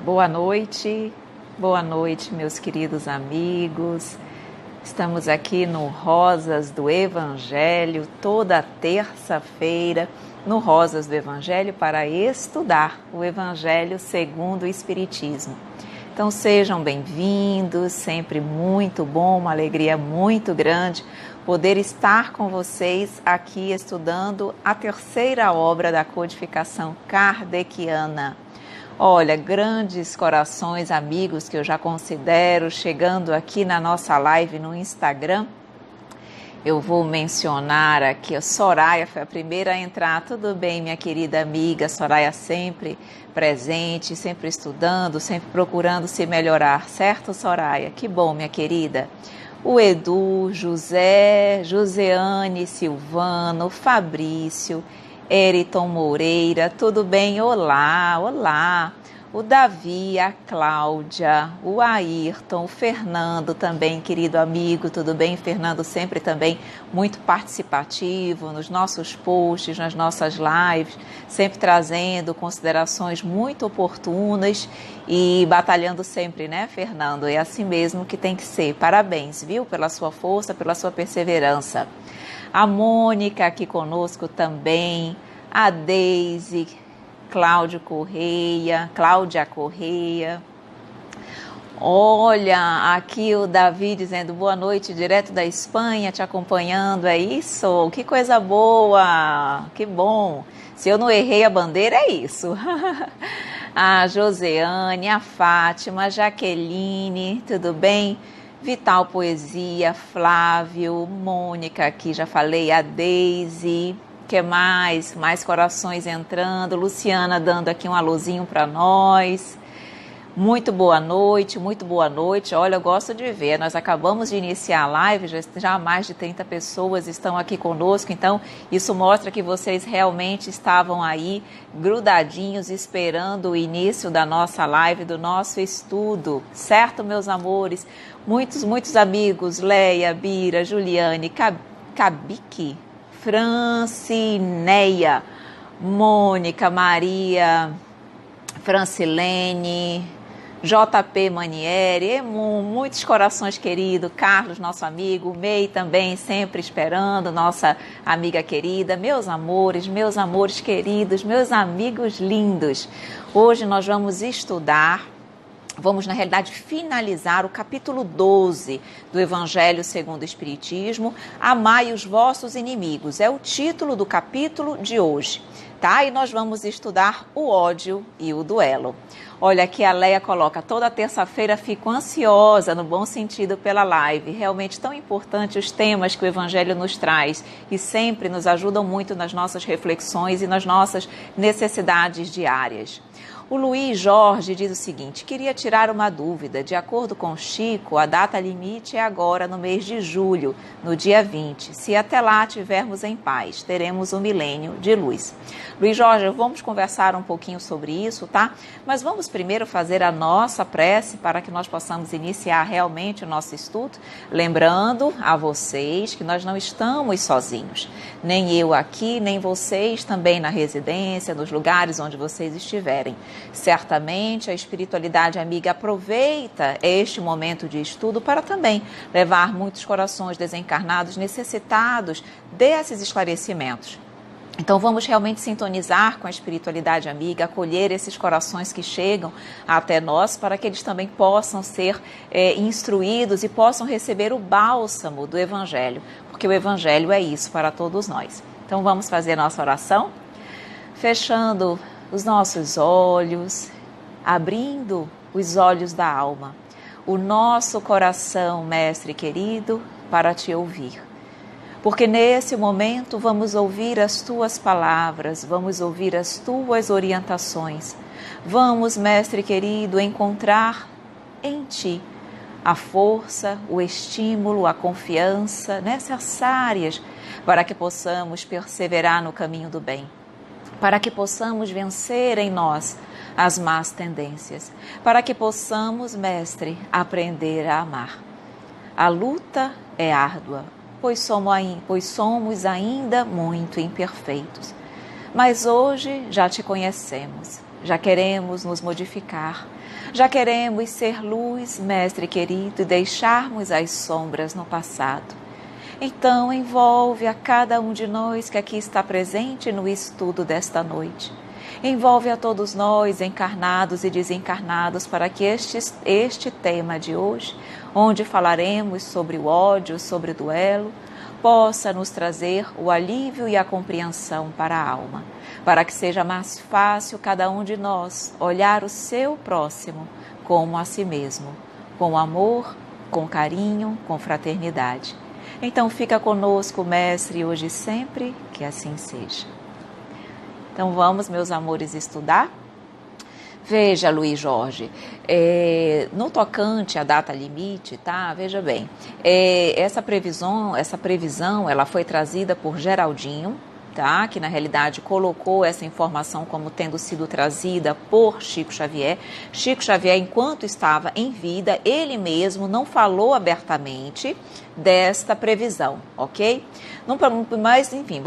Boa noite, meus queridos amigos. Estamos aqui no Rosas do Evangelho, toda terça-feira, no Rosas do Evangelho, para estudar o Evangelho segundo o Espiritismo. Então sejam bem-vindos, sempre muito bom, uma alegria muito grande poder estar com vocês aqui estudando a terceira obra da codificação kardeciana. Olha, grandes corações, amigos que eu já considero, chegando aqui na nossa live no Instagram. Eu vou mencionar aqui, a Soraya foi a primeira a entrar. Tudo bem, minha querida amiga? Soraya sempre presente, sempre estudando, sempre procurando se melhorar, certo, Soraya? Que bom, minha querida. O Edu, José, Joseane, Silvano, Fabrício, Eriton Moreira, tudo bem? Olá. O Davi, a Cláudia, o Ayrton, o Fernando também, querido amigo, tudo bem? Fernando sempre também muito participativo nos nossos posts, nas nossas lives, sempre trazendo considerações muito oportunas e batalhando sempre, né, Fernando? É assim mesmo que tem que ser. Parabéns, viu? Pela sua força, pela sua perseverança. A Mônica aqui conosco também, a Deise, Cláudia Correia. Olha, aqui o Davi dizendo boa noite, direto da Espanha, te acompanhando, é isso? Que coisa boa, que bom. Se eu não errei a bandeira, é isso. A Joseane, a Fátima, a Jaqueline, tudo bem? Vital Poesia, Flávio, Mônica aqui, já falei, a Deise, que mais? Mais corações entrando, Luciana dando aqui um alôzinho para nós. Muito boa noite. Olha, eu gosto de ver, nós acabamos de iniciar a live, já mais de 30 pessoas estão aqui conosco, então isso mostra que vocês realmente estavam aí grudadinhos esperando o início da nossa live, do nosso estudo, certo, meus amores? Muitos amigos, Leia, Bira, Juliane, Cabique, Francineia, Mônica, Maria, Francilene, JP Manieri, muitos corações queridos, Carlos, nosso amigo, Mei também, sempre esperando, nossa amiga querida, meus amores queridos, meus amigos lindos. Hoje nós vamos estudar, na realidade finalizar o capítulo 12 do Evangelho segundo o Espiritismo, Amai os vossos inimigos, é o título do capítulo de hoje, tá? E nós vamos estudar o ódio e o duelo. Olha, aqui a Leia coloca, toda terça-feira fico ansiosa, no bom sentido, pela live. Realmente tão importante os temas que o Evangelho nos traz e sempre nos ajudam muito nas nossas reflexões e nas nossas necessidades diárias. O Luiz Jorge diz o seguinte, queria tirar uma dúvida. De acordo com Chico, a data limite é agora no mês de julho, no dia 20. Se até lá tivermos em paz, teremos um milênio de luz. Luiz Jorge, vamos conversar um pouquinho sobre isso, tá? Mas vamos primeiro fazer a nossa prece para que nós possamos iniciar realmente o nosso estudo. Lembrando a vocês que nós não estamos sozinhos. Nem eu aqui, nem vocês também na residência, nos lugares onde vocês estiverem. Certamente a espiritualidade amiga aproveita este momento de estudo para também levar muitos corações desencarnados necessitados desses esclarecimentos. Então vamos realmente sintonizar com a espiritualidade amiga, acolher esses corações que chegam até nós para que eles também possam ser instruídos e possam receber o bálsamo do Evangelho, porque o Evangelho é isso para todos nós. Então vamos fazer nossa oração, fechando os nossos olhos, abrindo os olhos da alma, o nosso coração, Mestre querido, para te ouvir. Porque nesse momento vamos ouvir as tuas palavras, vamos ouvir as tuas orientações. Vamos, Mestre querido, encontrar em ti a força, o estímulo, a confiança necessárias para que possamos perseverar no caminho do bem. Para que possamos vencer em nós as más tendências, para que possamos, Mestre, aprender a amar. A luta é árdua, pois somos ainda muito imperfeitos. Mas hoje já te conhecemos, já queremos nos modificar, Já queremos ser luz, mestre querido, e deixarmos as sombras no passado. Então, envolve a cada um de nós que aqui está presente no estudo desta noite. Envolve a todos nós, encarnados e desencarnados, para que este tema de hoje, onde falaremos sobre o ódio, sobre o duelo, possa nos trazer o alívio e a compreensão para a alma, para que seja mais fácil cada um de nós olhar o seu próximo como a si mesmo, com amor, com carinho, com fraternidade. Então fica conosco, Mestre, hoje e sempre, que assim seja. Então vamos, meus amores, estudar? Veja, Luiz Jorge, no tocante à data limite, tá? Veja bem, essa previsão, ela foi trazida por Geraldinho, tá? Que na realidade colocou essa informação como tendo sido trazida por Chico Xavier. Chico Xavier, enquanto estava em vida, ele mesmo não falou abertamente desta previsão, ok? Não, mas, enfim,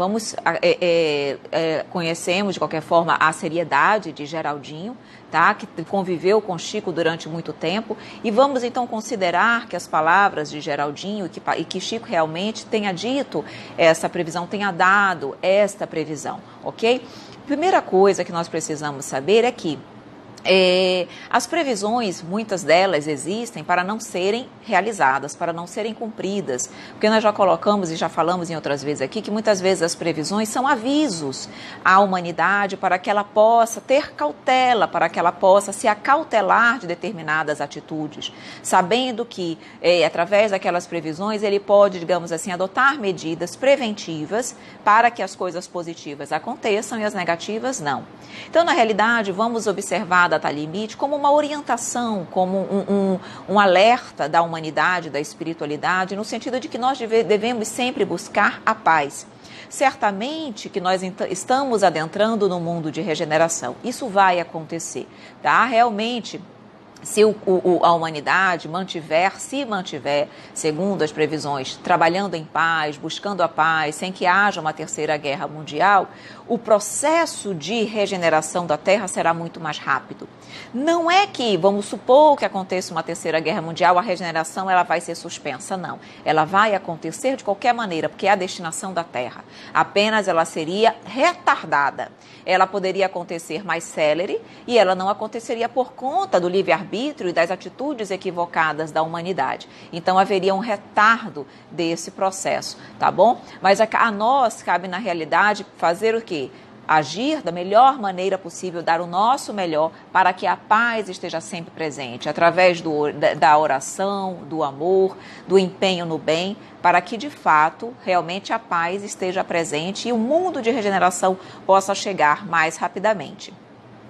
conhecemos de qualquer forma a seriedade de Geraldinho, tá? Que conviveu com Chico durante muito tempo, e vamos então considerar que as palavras de Geraldinho e que Chico realmente tenha dito essa previsão, tenha dado esta previsão, ok? Primeira coisa que nós precisamos saber é que as previsões, muitas delas existem para não serem realizadas, para não serem cumpridas, porque nós já colocamos e já falamos em outras vezes aqui que muitas vezes as previsões são avisos à humanidade para que ela possa ter cautela, para que ela possa se acautelar de determinadas atitudes, sabendo que através daquelas previsões ele pode, digamos assim, adotar medidas preventivas para que as coisas positivas aconteçam e as negativas não. Então, na realidade, vamos observar a data limite como uma orientação, como um alerta da humanidade, da espiritualidade, no sentido de que nós devemos sempre buscar a paz. Certamente que nós estamos adentrando no mundo de regeneração. Isso vai acontecer, tá? Realmente, se a humanidade se mantiver, segundo as previsões, trabalhando em paz, buscando a paz, sem que haja uma terceira guerra mundial, o processo de regeneração da Terra será muito mais rápido. Não é que, vamos supor que aconteça uma terceira guerra mundial, a regeneração ela vai ser suspensa, não. Ela vai acontecer de qualquer maneira, porque é a destinação da Terra. Apenas ela seria retardada. Ela poderia acontecer mais célere e ela não aconteceria por conta do livre-arbítrio e das atitudes equivocadas da humanidade. Então, haveria um retardo desse processo, tá bom? Mas a nós cabe, na realidade, fazer o quê? Agir da melhor maneira possível, dar o nosso melhor para que a paz esteja sempre presente, através da oração, do amor, do empenho no bem, para que de fato, realmente a paz esteja presente e o mundo de regeneração possa chegar mais rapidamente.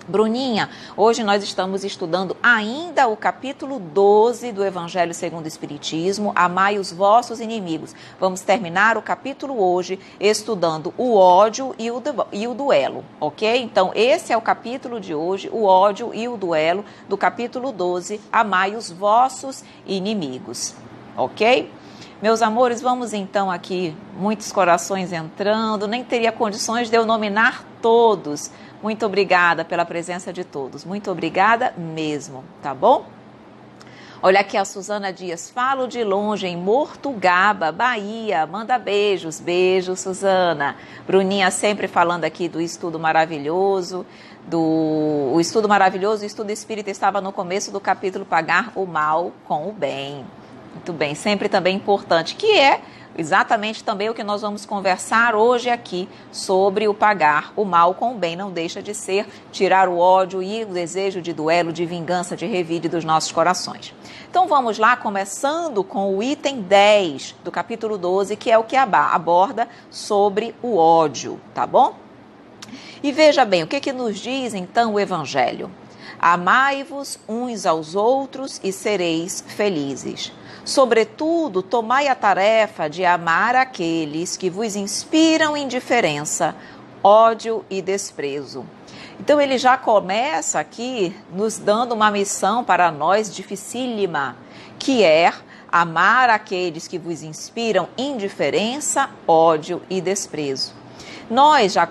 Bruninha, hoje nós estamos estudando ainda o capítulo 12 do Evangelho segundo o Espiritismo, Amai os vossos inimigos. Vamos terminar o capítulo hoje estudando o ódio e o duelo, ok? Então, esse é o capítulo de hoje, o ódio e o duelo, do capítulo 12, Amai os vossos inimigos, ok? Meus amores, vamos então aqui, muitos corações entrando, nem teria condições de eu nominar todos. Muito obrigada pela presença de todos, muito obrigada mesmo, tá bom? Olha aqui a Suzana Dias, falo de longe em Mortugaba, Bahia, manda beijos, beijos Suzana. Bruninha sempre falando aqui do estudo maravilhoso, o estudo espírita estava no começo do capítulo Pagar o Mal com o Bem. Muito bem, sempre também importante, que é exatamente também o que nós vamos conversar hoje aqui sobre o pagar o mal com o bem. Não deixa de ser tirar o ódio e o desejo de duelo, de vingança, de revide dos nossos corações. Então vamos lá, começando com o item 10 do capítulo 12, que é o que aborda sobre o ódio, tá bom? E veja bem, o que nos diz então o Evangelho? Amai-vos uns aos outros e sereis felizes. Sobretudo, tomai a tarefa de amar aqueles que vos inspiram indiferença, ódio e desprezo. Então, ele já começa aqui nos dando uma missão para nós dificílima, que é amar aqueles que vos inspiram indiferença, ódio e desprezo. Nós, já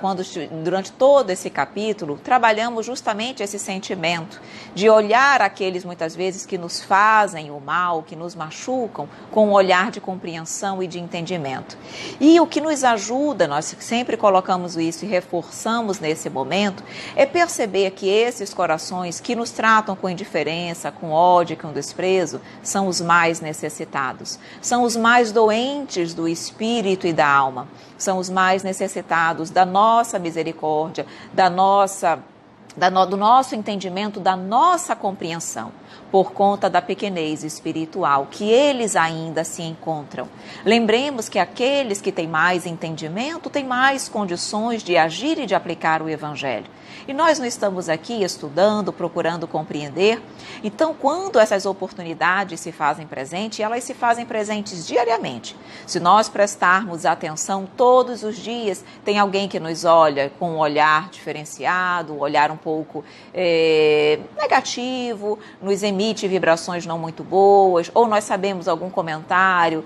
durante todo esse capítulo, trabalhamos justamente esse sentimento de olhar aqueles, muitas vezes, que nos fazem o mal, que nos machucam, com um olhar de compreensão e de entendimento. E o que nos ajuda, nós sempre colocamos isso e reforçamos nesse momento, é perceber que esses corações que nos tratam com indiferença, com ódio, com desprezo, são os mais necessitados, são os mais doentes do espírito e da alma, são os mais necessitados da nossa misericórdia, do nosso entendimento, da nossa compreensão, por conta da pequenez espiritual que eles ainda se encontram. Lembremos que aqueles que têm mais entendimento têm mais condições de agir e de aplicar o Evangelho. E nós não estamos aqui estudando, procurando compreender. Então, quando essas oportunidades se fazem presentes, elas se fazem presentes diariamente. Se nós prestarmos atenção todos os dias, tem alguém que nos olha com um olhar diferenciado, um olhar um pouco negativo, nos emite vibrações não muito boas, ou nós sabemos algum comentário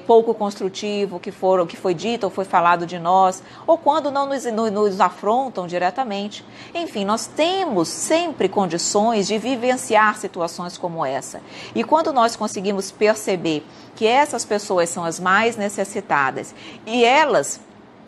pouco construtivo que foi dito ou foi falado de nós, ou quando não nos afrontam diretamente. Enfim, nós temos sempre condições de vivenciar situações como essa. E quando nós conseguimos perceber que essas pessoas são as mais necessitadas e elas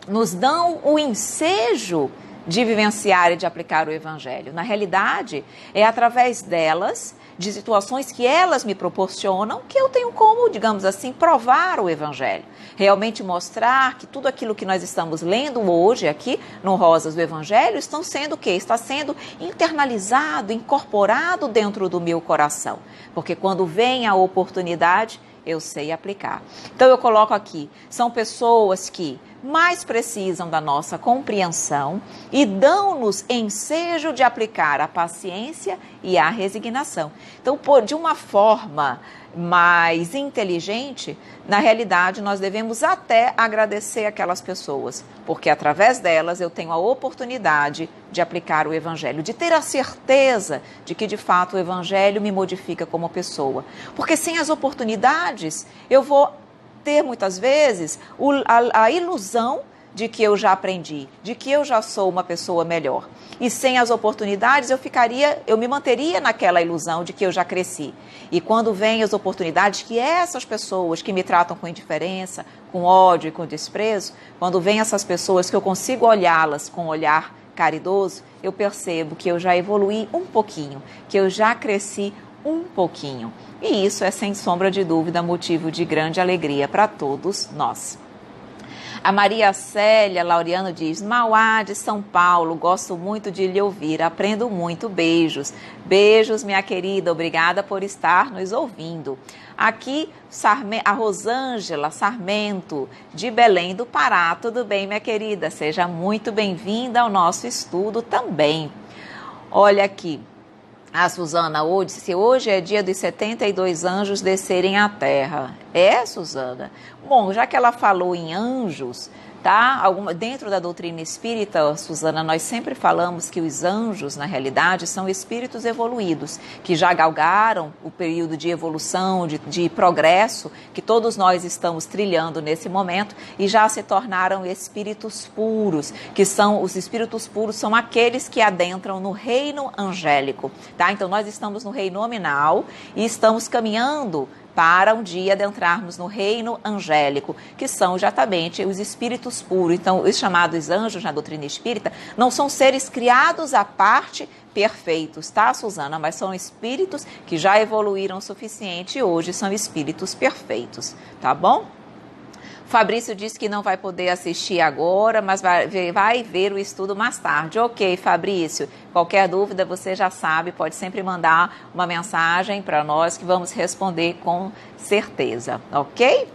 nos dão o ensejo de vivenciar e de aplicar o Evangelho. Na realidade, é através delas, de situações que elas me proporcionam, que eu tenho como, digamos assim, provar o Evangelho. Realmente mostrar que tudo aquilo que nós estamos lendo hoje aqui no Rosas do Evangelho estão sendo o quê? Está sendo internalizado, incorporado dentro do meu coração. Porque quando vem a oportunidade, eu sei aplicar. Então eu coloco aqui, são pessoas que mais precisam da nossa compreensão e dão-nos ensejo de aplicar a paciência e a resignação. Então, de uma forma mais inteligente, na realidade, nós devemos até agradecer aquelas pessoas, porque através delas eu tenho a oportunidade de aplicar o Evangelho, de ter a certeza de que, de fato, o Evangelho me modifica como pessoa. Porque sem as oportunidades, eu vou ter, muitas vezes, a ilusão de que eu já aprendi, de que eu já sou uma pessoa melhor. E sem as oportunidades, eu me manteria naquela ilusão de que eu já cresci. E quando vêm as oportunidades, que essas pessoas que me tratam com indiferença, com ódio e com desprezo, quando vêm essas pessoas que eu consigo olhá-las com um olhar caridoso, eu percebo que eu já evoluí um pouquinho, que eu já cresci um pouquinho. E isso é, sem sombra de dúvida, motivo de grande alegria para todos nós. A Maria Célia Laureano diz: Mauá de São Paulo, gosto muito de lhe ouvir, aprendo muito, beijos. Beijos, minha querida, obrigada por estar nos ouvindo. Aqui, a Rosângela Sarmento, de Belém do Pará. Tudo bem, minha querida? Seja muito bem-vinda ao nosso estudo também. Olha aqui. A Suzana disse: hoje é dia dos 72 anjos descerem à terra. É, Suzana? Bom, já que ela falou em anjos, tá? Dentro da doutrina espírita, Suzana, nós sempre falamos que os anjos, na realidade, são espíritos evoluídos, que já galgaram o período de evolução, de progresso, que todos nós estamos trilhando nesse momento, e já se tornaram espíritos puros, que são, os espíritos puros são aqueles que adentram no reino angélico, tá? Então, nós estamos no reino nominal e estamos caminhando para um dia adentrarmos no reino angélico, que são exatamente os espíritos puros. Então, os chamados anjos na doutrina espírita não são seres criados à parte perfeitos, tá, Suzana? Mas são espíritos que já evoluíram o suficiente e hoje são espíritos perfeitos, tá bom? Fabrício disse que não vai poder assistir agora, mas vai ver o estudo mais tarde. Ok, Fabrício, qualquer dúvida você já sabe, pode sempre mandar uma mensagem para nós que vamos responder com certeza, ok?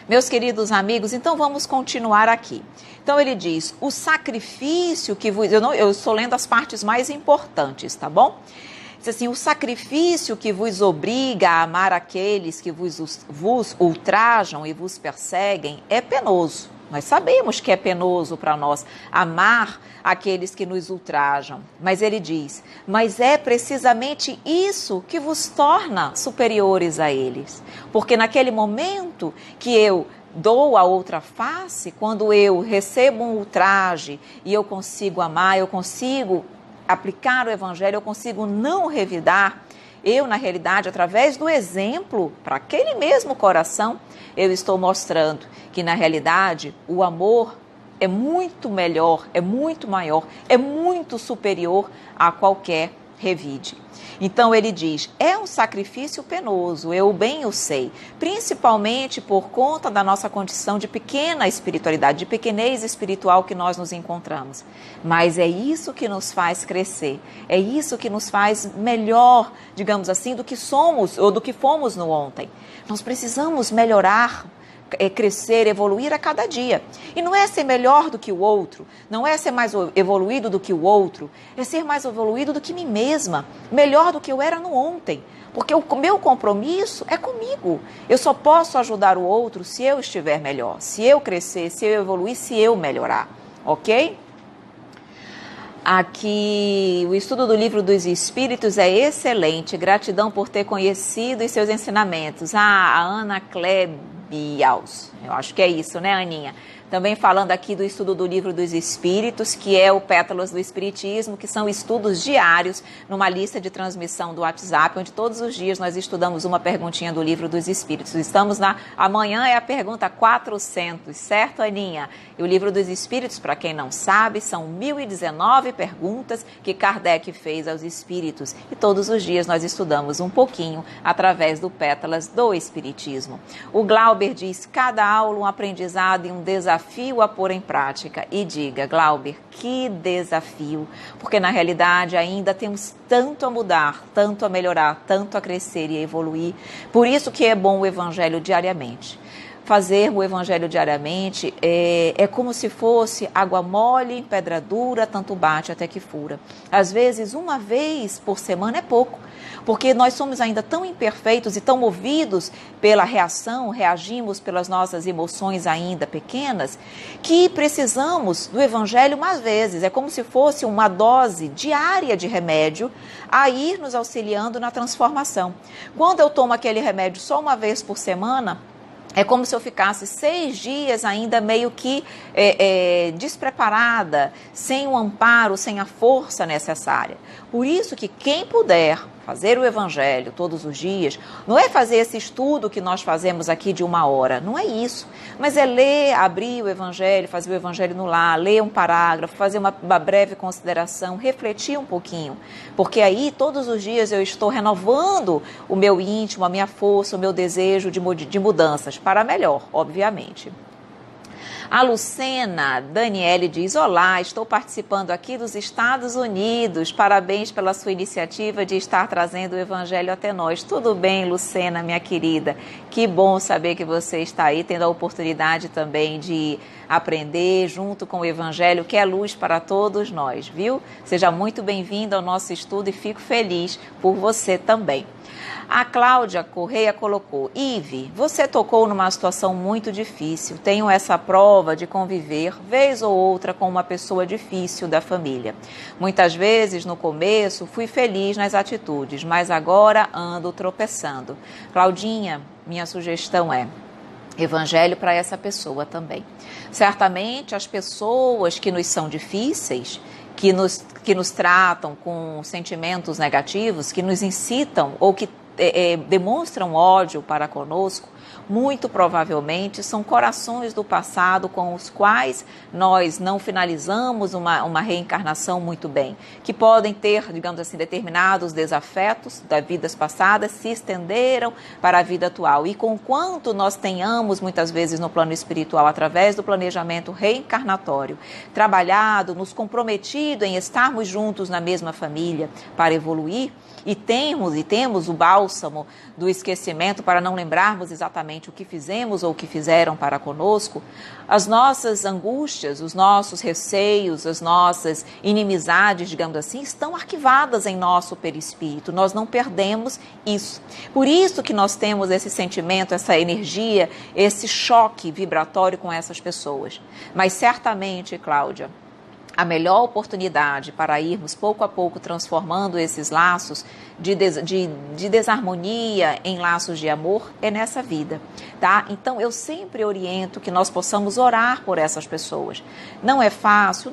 Meus queridos amigos, então vamos continuar aqui. Então ele diz, o sacrifício que vos... Eu estou lendo as partes mais importantes, tá bom? Diz assim, o sacrifício que vos obriga a amar aqueles que vos ultrajam e vos perseguem é penoso, Nós sabemos que é penoso para nós amar aqueles que nos ultrajam. Mas ele diz, mas é precisamente isso que vos torna superiores a eles. Porque naquele momento que eu dou a outra face, quando eu recebo um ultraje e eu consigo amar, eu consigo aplicar o evangelho, eu consigo não revidar, eu, na realidade, através do exemplo, para aquele mesmo coração, eu estou mostrando que, na realidade, o amor é muito melhor, é muito maior, é muito superior a qualquer revide. Então ele diz, é um sacrifício penoso, eu bem o sei, principalmente por conta da nossa condição de pequena espiritualidade, de pequenez espiritual que nós nos encontramos. Mas é isso que nos faz crescer, é isso que nos faz melhor, digamos assim, do que somos ou do que fomos no ontem. Nós precisamos melhorar, crescer, evoluir a cada dia. E não é ser melhor do que o outro, não é ser mais evoluído do que o outro, é ser mais evoluído do que mim mesma, melhor do que eu era no ontem. Porque o meu compromisso é comigo. Eu só posso ajudar o outro se eu estiver melhor, se eu crescer, se eu evoluir, se eu melhorar. Ok? Aqui, o estudo do Livro dos Espíritos é excelente. Gratidão por ter conhecido os seus ensinamentos. A Ana Klebiaus. Eu acho que é isso, né, Aninha? Também falando aqui do estudo do Livro dos Espíritos, que é o Pétalas do Espiritismo, que são estudos diários numa lista de transmissão do WhatsApp, onde todos os dias nós estudamos uma perguntinha do Livro dos Espíritos. Estamos amanhã é a pergunta 400, certo, Aninha? E o Livro dos Espíritos, para quem não sabe, são 1019 perguntas que Kardec fez aos Espíritos. E todos os dias nós estudamos um pouquinho através do Pétalas do Espiritismo. O Glauber diz, cada aula um aprendizado e um desafio a pôr em prática. E diga, Glauber, que desafio, porque na realidade ainda temos tanto a mudar, tanto a melhorar, tanto a crescer e a evoluir. Por isso que é bom o Evangelho diariamente. Fazer o Evangelho diariamente é como se fosse água mole em pedra dura, tanto bate até que fura. Às vezes, uma vez por semana é pouco, porque nós somos ainda tão imperfeitos e tão movidos pela reação, reagimos pelas nossas emoções ainda pequenas, que precisamos do Evangelho mais vezes. É como se fosse uma dose diária de remédio a ir nos auxiliando na transformação. Quando eu tomo aquele remédio só uma vez por semana, é como se eu ficasse 6 dias ainda meio que despreparada, sem o amparo, sem a força necessária. Por isso que quem puder fazer o Evangelho todos os dias, não é fazer esse estudo que nós fazemos aqui de 1 hora, não é isso. Mas é ler, abrir o Evangelho, fazer o Evangelho no lar, ler um parágrafo, fazer uma breve consideração, refletir um pouquinho. Porque aí, todos os dias, eu estou renovando o meu íntimo, a minha força, o meu desejo de mudanças, para melhor, obviamente. A Lucena Daniele diz, olá, estou participando aqui dos Estados Unidos, parabéns pela sua iniciativa de estar trazendo o Evangelho até nós. Tudo bem, Lucena, minha querida? Que bom saber que você está aí, tendo a oportunidade também de aprender junto com o Evangelho, que é luz para todos nós, viu? Seja muito bem-vindo ao nosso estudo e fico feliz por você também. A Cláudia Correia colocou, Ive, você tocou numa situação muito difícil, tenho essa prova de conviver vez ou outra com uma pessoa difícil da família. Muitas vezes no começo fui feliz nas atitudes, mas agora ando tropeçando. Claudinha, minha sugestão é Evangelho para essa pessoa também. Certamente as pessoas que nos são difíceis, que nos tratam com sentimentos negativos, que nos incitam ou que demonstram ódio para conosco, muito provavelmente são corações do passado com os quais nós não finalizamos uma reencarnação muito bem, que podem ter, digamos assim, determinados desafetos das vidas passadas se estenderam para a vida atual. E conquanto nós tenhamos, muitas vezes no plano espiritual, através do planejamento reencarnatório, trabalhado, nos comprometido em estarmos juntos na mesma família para evoluir, e temos o bálsamo do esquecimento para não lembrarmos exatamente exatamente o que fizemos ou o que fizeram para conosco, as nossas angústias, os nossos receios, as nossas inimizades, digamos assim, estão arquivadas em nosso perispírito. Nós não perdemos isso. Por isso que nós temos esse sentimento, essa energia, esse choque vibratório com essas pessoas. Mas certamente, Cláudia, a melhor oportunidade para irmos pouco a pouco transformando esses laços de desarmonia em laços de amor é nessa vida, tá? Então, eu sempre oriento que nós possamos orar por essas pessoas. Não é fácil,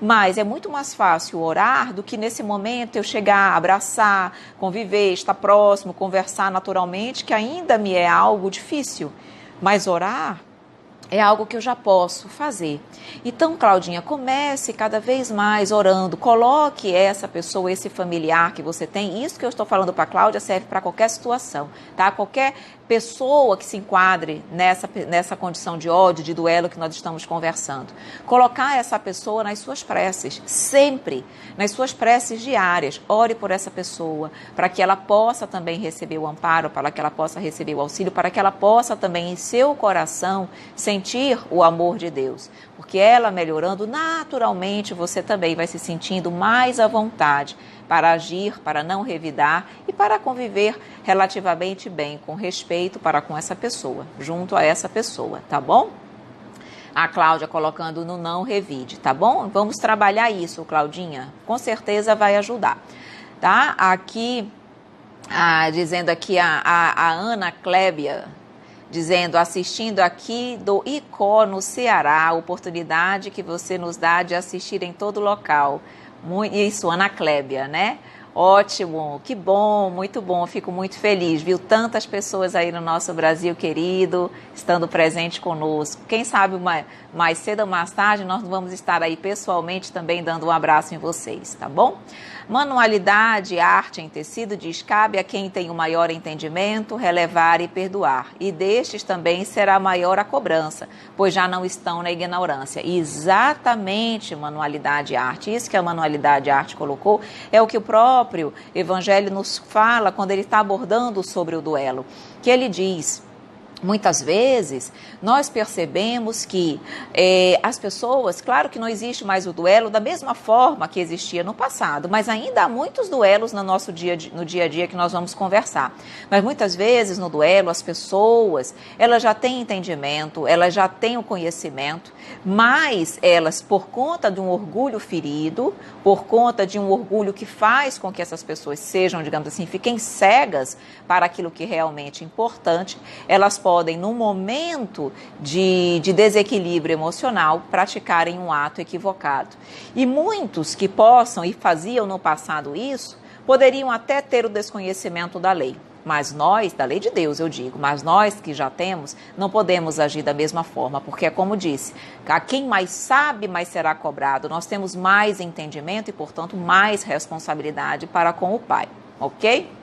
mas é muito mais fácil orar do que nesse momento eu chegar, abraçar, conviver, estar próximo, conversar naturalmente, que ainda me é algo difícil. Mas orar é algo que eu já posso fazer. Então, Claudinha, comece cada vez mais orando. Coloque essa pessoa, esse familiar que você tem. Isso que eu estou falando para a Cláudia serve para qualquer situação, tá? Qualquer pessoa que se enquadre nessa condição de ódio, de duelo que nós estamos conversando. Colocar essa pessoa nas suas preces, sempre, nas suas preces diárias. Ore por essa pessoa, para que ela possa também receber o amparo, para que ela possa receber o auxílio, para que ela possa também, em seu coração, sentir o amor de Deus. Porque ela melhorando, naturalmente, você também vai se sentindo mais à vontade para agir, para não revidar e para conviver relativamente bem, com respeito para com essa pessoa, junto a essa pessoa, tá bom? A Cláudia colocando no não revide, tá bom? Vamos trabalhar isso, Claudinha, com certeza vai ajudar, tá? Aqui, dizendo aqui a Ana Clébia, dizendo, assistindo aqui do Icó, no Ceará, a oportunidade que você nos dá de assistir em todo local. Isso, Ana Clébia, né? Ótimo, que bom, muito bom, fico muito feliz, viu? Tantas pessoas aí no nosso Brasil querido, estando presente conosco. Quem sabe mais cedo ou mais tarde nós vamos estar aí pessoalmente também dando um abraço em vocês, tá bom? Manualidade, arte em tecido, diz, cabe a quem tem o maior entendimento relevar e perdoar. E destes também será maior a cobrança, pois já não estão na ignorância. Exatamente, manualidade e arte. Isso que a manualidade e arte colocou é o que o próprio Evangelho nos fala quando ele está abordando sobre o duelo. Que ele diz... Muitas vezes nós percebemos que as pessoas, claro que não existe mais o duelo da mesma forma que existia no passado, mas ainda há muitos duelos no nosso no dia a dia que nós vamos conversar. Mas muitas vezes no duelo as pessoas, elas já têm entendimento, elas já têm o conhecimento, mas elas, por conta de um orgulho ferido, por conta de um orgulho que faz com que essas pessoas sejam, digamos assim, fiquem cegas para aquilo que realmente é importante, elas podem, no momento de desequilíbrio emocional, praticarem um ato equivocado. E muitos que possam e faziam no passado isso, poderiam até ter o desconhecimento da lei. Mas nós, da lei de Deus eu digo, mas nós que já temos, não podemos agir da mesma forma, porque é como disse, a quem mais sabe, mais será cobrado. Nós temos mais entendimento e, portanto, mais responsabilidade para com o Pai, ok?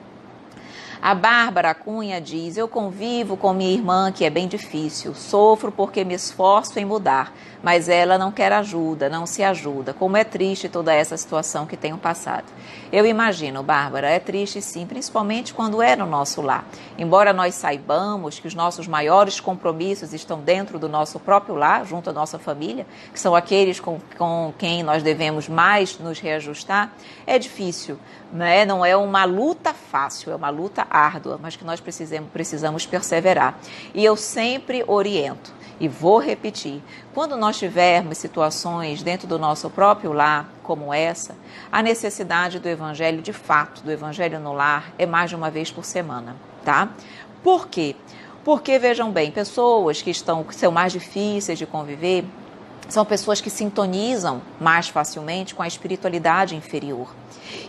A Bárbara Cunha diz, eu convivo com minha irmã que é bem difícil, sofro porque me esforço em mudar, mas ela não quer ajuda, não se ajuda. Como é triste toda essa situação que tenho passado. Eu imagino, Bárbara, é triste sim, principalmente quando é no nosso lar. Embora nós saibamos que os nossos maiores compromissos estão dentro do nosso próprio lar, junto à nossa família, que são aqueles com quem nós devemos mais nos reajustar, é difícil, né? Não é uma luta fácil, é uma luta árdua, mas que nós precisamos perseverar. E eu sempre oriento, e vou repetir, quando nós tivermos situações dentro do nosso próprio lar, como essa, a necessidade do evangelho, de fato, do evangelho no lar, é mais de uma vez por semana, tá? Por quê? Porque, vejam bem, pessoas que são mais difíceis de conviver, são pessoas que sintonizam mais facilmente com a espiritualidade inferior.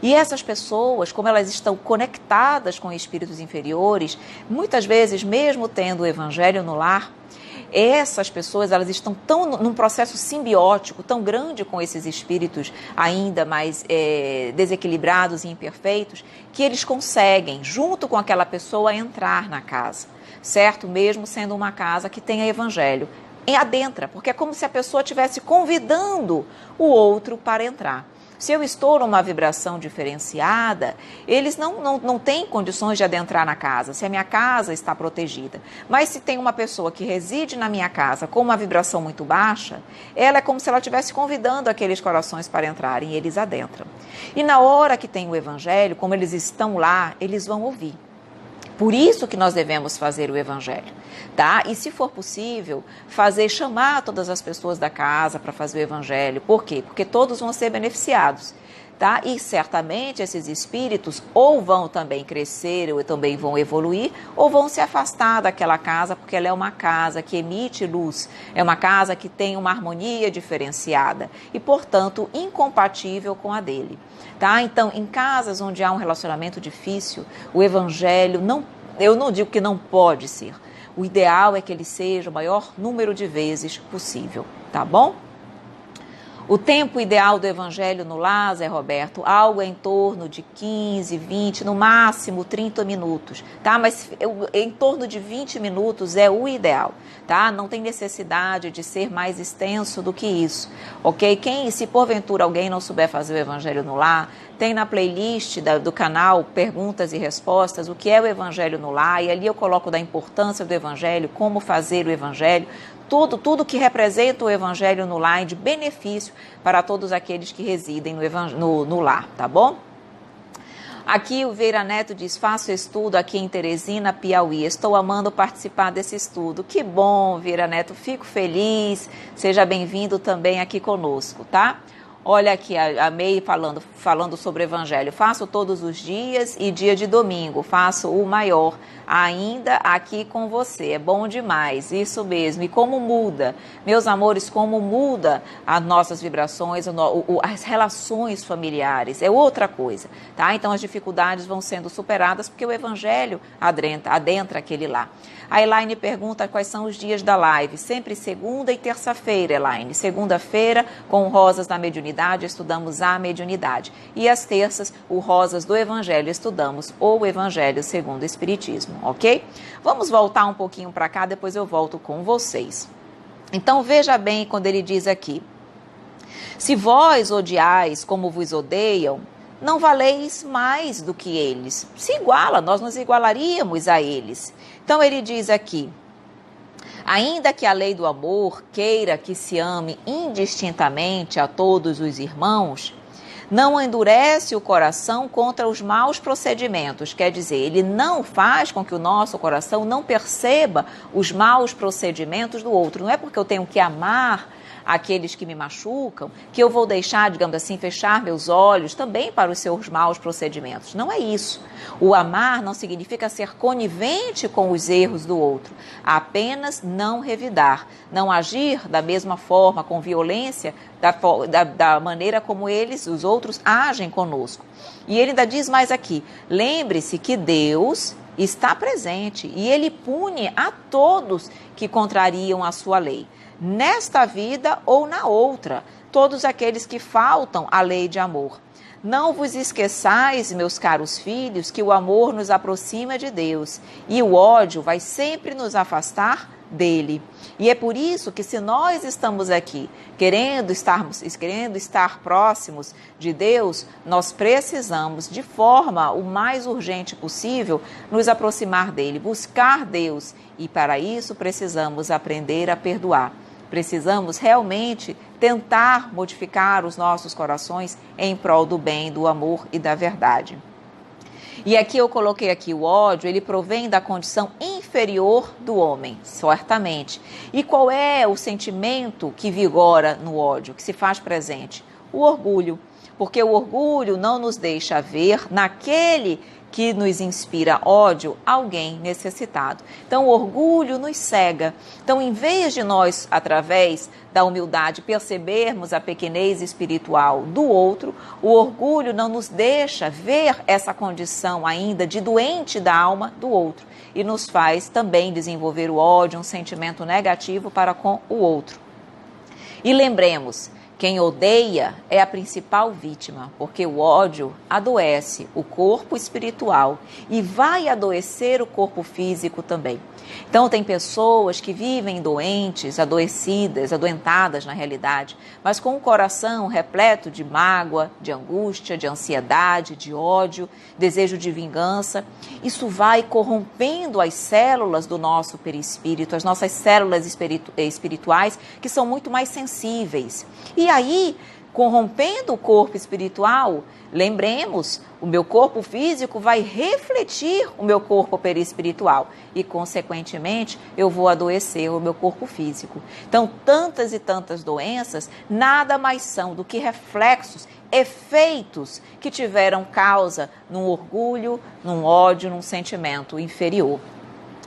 E essas pessoas, como elas estão conectadas com espíritos inferiores, muitas vezes, mesmo tendo o evangelho no lar, essas pessoas, elas estão num processo simbiótico tão grande com esses espíritos ainda mais desequilibrados e imperfeitos, que eles conseguem, junto com aquela pessoa, entrar na casa, certo? Mesmo sendo uma casa que tenha evangelho. Adentra, porque é como se a pessoa estivesse convidando o outro para entrar. Se eu estou numa vibração diferenciada, eles não têm condições de adentrar na casa, se a minha casa está protegida. Mas se tem uma pessoa que reside na minha casa com uma vibração muito baixa, ela é como se ela estivesse convidando aqueles corações para entrarem e eles adentram. E na hora que tem o evangelho, como eles estão lá, eles vão ouvir. Por isso que nós devemos fazer o evangelho, tá? E se for possível, chamar todas as pessoas da casa para fazer o evangelho. Por quê? Porque todos vão ser beneficiados, tá? E certamente esses espíritos ou vão também crescer, ou também vão evoluir, ou vão se afastar daquela casa, porque ela é uma casa que emite luz, é uma casa que tem uma harmonia diferenciada e, portanto, incompatível com a dele. Tá? Então, em casas onde há um relacionamento difícil, o evangelho eu não digo que não pode ser. O ideal é que ele seja o maior número de vezes possível, tá bom? O tempo ideal do evangelho no lar, Zé Roberto, algo em torno de 15, 20, no máximo 30 minutos, tá? Mas em torno de 20 minutos é o ideal, tá? Não tem necessidade de ser mais extenso do que isso, ok? Se porventura alguém não souber fazer o evangelho no lar, tem na playlist do canal Perguntas e Respostas, o que é o evangelho no lar, e ali eu coloco da importância do evangelho, como fazer o evangelho, tudo que representa o evangelho no lar de benefício para todos aqueles que residem no lar, tá bom? Aqui o Veira Neto diz, faço estudo aqui em Teresina, Piauí, estou amando participar desse estudo. Que bom, Veira Neto, fico feliz, seja bem-vindo também aqui conosco, tá? Olha aqui a May falando sobre o evangelho. Faço todos os dias e dia de domingo, faço o maior ainda aqui com você. É bom demais, isso mesmo. E como muda, meus amores, como muda as nossas vibrações, as relações familiares, é outra coisa, tá? Então as dificuldades vão sendo superadas porque o evangelho adentra aquele lá. A Elaine pergunta quais são os dias da live. Sempre segunda e terça-feira, Elaine. Segunda-feira, com Rosas da Mediunidade, estudamos a mediunidade. E às terças, o Rosas do Evangelho, estudamos o Evangelho segundo o Espiritismo, ok? Vamos voltar um pouquinho para cá, depois eu volto com vocês. Então, veja bem quando ele diz aqui. Se vós odiais como vos odeiam, não valeis mais do que eles. Se iguala, nós nos igualaríamos a eles. Então ele diz aqui, ainda que a lei do amor queira que se ame indistintamente a todos os irmãos, não endurece o coração contra os maus procedimentos. Quer dizer, ele não faz com que o nosso coração não perceba os maus procedimentos do outro. Não é porque eu tenho que amar aqueles que me machucam, que eu vou deixar, digamos assim, fechar meus olhos também para os seus maus procedimentos. Não é isso. O amar não significa ser conivente com os erros do outro, apenas não revidar, não agir da mesma forma, com violência, da maneira como os outros, agem conosco. E ele ainda diz mais aqui, lembre-se que Deus está presente e ele pune a todos que contrariam a sua lei. Nesta vida ou na outra, todos aqueles que faltam à lei de amor. Não vos esqueçais, meus caros filhos, que o amor nos aproxima de Deus e o ódio vai sempre nos afastar dele. E é por isso que se nós estamos aqui querendo estar próximos de Deus, nós precisamos, de forma o mais urgente possível, nos aproximar dele, buscar Deus. E para isso precisamos aprender a perdoar. Precisamos realmente tentar modificar os nossos corações em prol do bem, do amor e da verdade. E aqui eu coloquei aqui o ódio, ele provém da condição inferior do homem, certamente. E qual é o sentimento que vigora no ódio, que se faz presente? O orgulho. Porque o orgulho não nos deixa ver naquele que nos inspira ódio, alguém necessitado. Então, o orgulho nos cega. Então, em vez de nós, através da humildade, percebermos a pequenez espiritual do outro, o orgulho não nos deixa ver essa condição ainda de doente da alma do outro e nos faz também desenvolver o ódio, um sentimento negativo para com o outro. E lembremos Quem odeia é a principal vítima, porque o ódio adoece o corpo espiritual e vai adoecer o corpo físico também. Então, tem pessoas que vivem doentes, adoecidas, adoentadas na realidade, mas com o coração repleto de mágoa, de angústia, de ansiedade, de ódio, desejo de vingança. Isso vai corrompendo as células do nosso perispírito, as nossas células espirituais, que são muito mais sensíveis. E aí, corrompendo o corpo espiritual, lembremos, o meu corpo físico vai refletir o meu corpo perispiritual e, consequentemente, eu vou adoecer o meu corpo físico. Então, tantas e tantas doenças nada mais são do que reflexos, efeitos que tiveram causa num orgulho, num ódio, num sentimento inferior.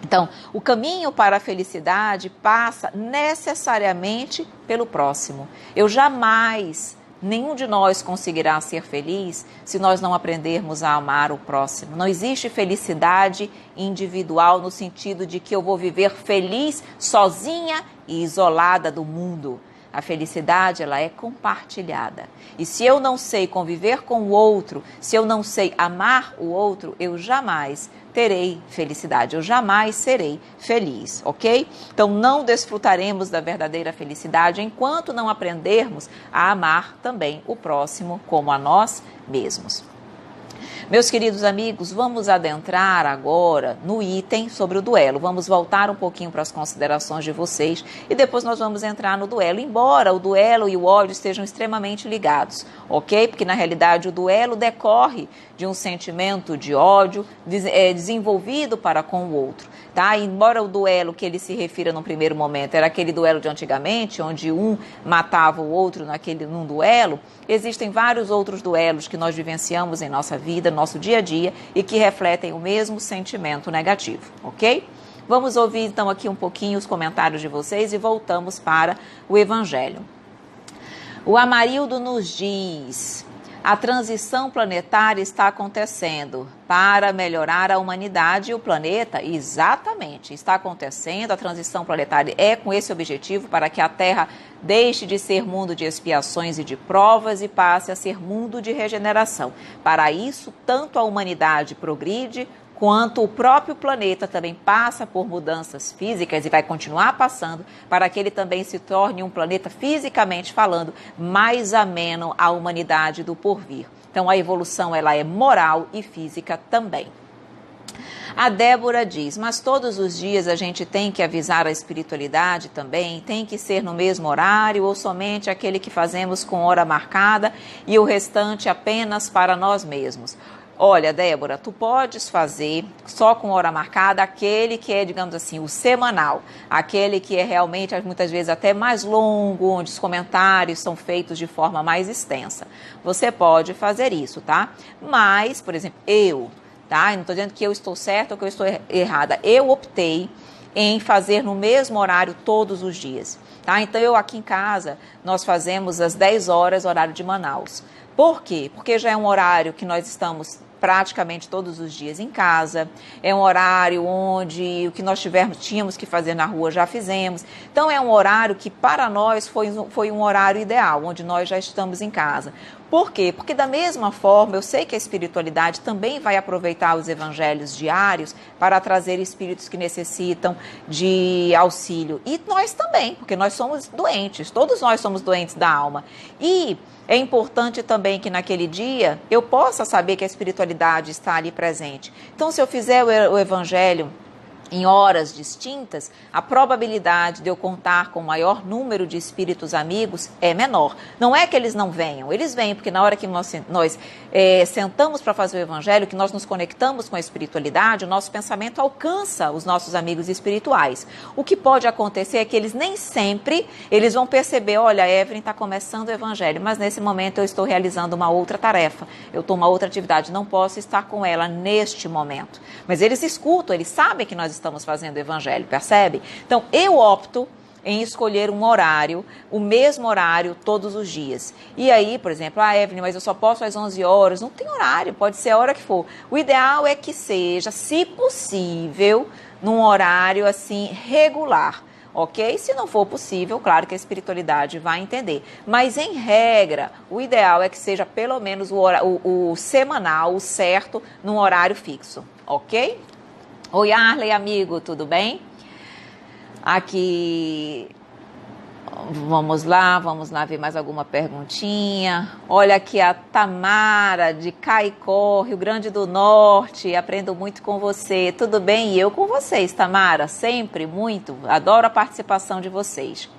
Então, o caminho para a felicidade passa necessariamente pelo próximo. Nenhum de nós conseguirá ser feliz se nós não aprendermos a amar o próximo. Não existe felicidade individual no sentido de que eu vou viver feliz sozinha e isolada do mundo. A felicidade, ela é compartilhada. E se eu não sei conviver com o outro, se eu não sei amar o outro, eu jamais terei felicidade, eu jamais serei feliz, ok? Então, não desfrutaremos da verdadeira felicidade enquanto não aprendermos a amar também o próximo como a nós mesmos. Meus queridos amigos, vamos adentrar agora no item sobre o duelo. Vamos voltar um pouquinho para as considerações de vocês e depois nós vamos entrar no duelo, embora o duelo e o ódio estejam extremamente ligados, ok? Porque na realidade o duelo decorre de um sentimento de ódio desenvolvido para com o outro, tá? Embora o duelo que ele se refira no primeiro momento era aquele duelo de antigamente, onde um matava o outro num duelo, existem vários outros duelos que nós vivenciamos em nossa vida, no nosso dia a dia, e que refletem o mesmo sentimento negativo, ok? Vamos ouvir então aqui um pouquinho os comentários de vocês e voltamos para o Evangelho. O Amarildo nos diz: a transição planetária está acontecendo para melhorar a humanidade e o planeta. Exatamente, está acontecendo. A transição planetária é com esse objetivo, para que a Terra deixe de ser mundo de expiações e de provas e passe a ser mundo de regeneração. Para isso, tanto a humanidade progride, quanto o próprio planeta também passa por mudanças físicas e vai continuar passando, para que ele também se torne um planeta, fisicamente falando, mais ameno à humanidade do porvir. Então, a evolução, ela é moral e física também. A Débora diz: mas todos os dias a gente tem que avisar a espiritualidade também? Tem que ser no mesmo horário ou somente aquele que fazemos com hora marcada e o restante apenas para nós mesmos? Olha, Débora, tu podes fazer só com hora marcada aquele que é, digamos assim, o semanal, aquele que é realmente, muitas vezes, até mais longo, onde os comentários são feitos de forma mais extensa. Você pode fazer isso, tá? Mas, por exemplo, tá? Eu não estou dizendo que eu estou certa ou que eu estou errada. Eu optei em fazer no mesmo horário todos os dias, tá? Então, eu aqui em casa, nós fazemos às 10 horas, horário de Manaus. Por quê? Porque já é um horário que nós estamos praticamente todos os dias em casa, é um horário onde o que nós tínhamos que fazer na rua já fizemos. Então, é um horário que para nós foi um horário ideal, onde nós já estamos em casa. Por quê? Porque da mesma forma, eu sei que a espiritualidade também vai aproveitar os evangelhos diários para trazer espíritos que necessitam de auxílio. E nós também, porque nós somos doentes, todos nós somos doentes da alma. E é importante também que naquele dia eu possa saber que a espiritualidade está ali presente. Então, se eu fizer o evangelho em horas distintas, a probabilidade de eu contar com o maior número de espíritos amigos é menor. Não é que eles não venham, eles vêm, porque na hora que nós sentamos para fazer o evangelho, que nós nos conectamos com a espiritualidade, o nosso pensamento alcança os nossos amigos espirituais. O que pode acontecer é que eles nem sempre, eles vão perceber, olha, a Evelyn está começando o evangelho, mas nesse momento eu estou realizando uma outra tarefa, eu estou uma outra atividade, não posso estar com ela neste momento. Mas eles escutam, eles sabem que nós estamos fazendo o evangelho, percebe? Então, eu opto em escolher um horário, o mesmo horário todos os dias. E aí, por exemplo, Evelyn, mas eu só posso às 11 horas. Não tem horário, pode ser a hora que for. O ideal é que seja, se possível, num horário assim regular. ok? Se não for possível, claro que a espiritualidade vai entender. Mas, em regra, o ideal é que seja pelo menos o semanal, o certo, num horário fixo, ok? Oi, Arley, amigo, tudo bem? Aqui... Vamos lá ver mais alguma perguntinha. Olha aqui a Tamara de Caicó, Rio Grande do Norte. Aprendo muito com você. Tudo bem? E eu com vocês, Tamara. Sempre, muito. Adoro a participação de vocês.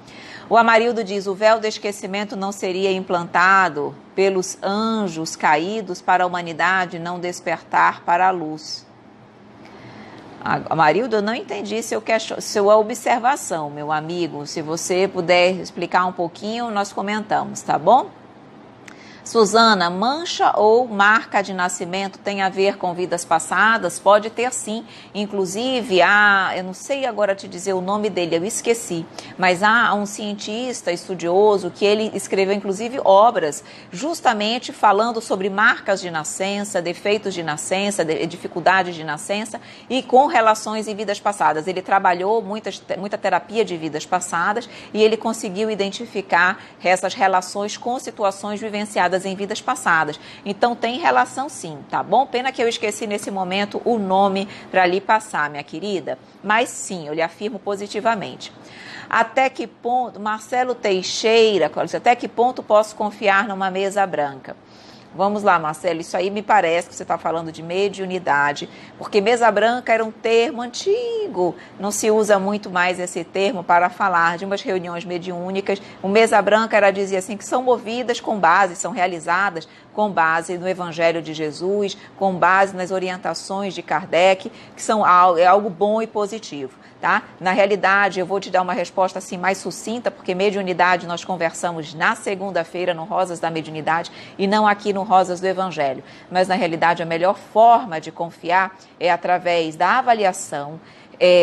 O Amarildo diz, o véu do esquecimento não seria implantado pelos anjos caídos para a humanidade não despertar para a luz. Amarildo, eu não entendi sua observação, meu amigo. Se você puder explicar um pouquinho, nós comentamos, tá bom? Suzana, mancha ou marca de nascimento tem a ver com vidas passadas? Pode ter sim, inclusive eu não sei agora te dizer o nome dele, eu esqueci, mas há um cientista estudioso que ele escreveu inclusive obras justamente falando sobre marcas de nascença, defeitos de nascença, dificuldades de nascença e com relações em vidas passadas. Ele trabalhou muita terapia de vidas passadas e ele conseguiu identificar essas relações com situações vivenciadas em vidas passadas. Então tem relação sim, tá bom? Pena que eu esqueci nesse momento o nome para lhe passar, minha querida. Mas sim, eu lhe afirmo positivamente. Até que ponto, Marcelo Teixeira, até que ponto posso confiar numa mesa branca? Vamos lá, Marcelo, isso aí me parece que você está falando de mediunidade, porque mesa branca era um termo antigo, não se usa muito mais esse termo para falar de umas reuniões mediúnicas. O mesa branca era dizer assim que são movidas com base, são realizadas com base no Evangelho de Jesus, com base nas orientações de Kardec, que são algo bom e positivo. Tá? Na realidade, eu vou te dar uma resposta assim mais sucinta, porque mediunidade nós conversamos na segunda-feira no Rosas da Mediunidade e não aqui no Rosas do Evangelho. Mas, na realidade, a melhor forma de confiar é através da avaliação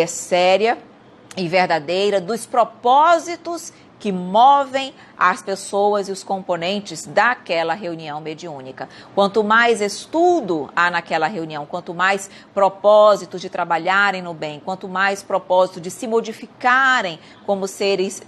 séria e verdadeira dos propósitos que movem as pessoas e os componentes daquela reunião mediúnica. Quanto mais estudo há naquela reunião, quanto mais propósito de trabalharem no bem, quanto mais propósito de se modificarem como seres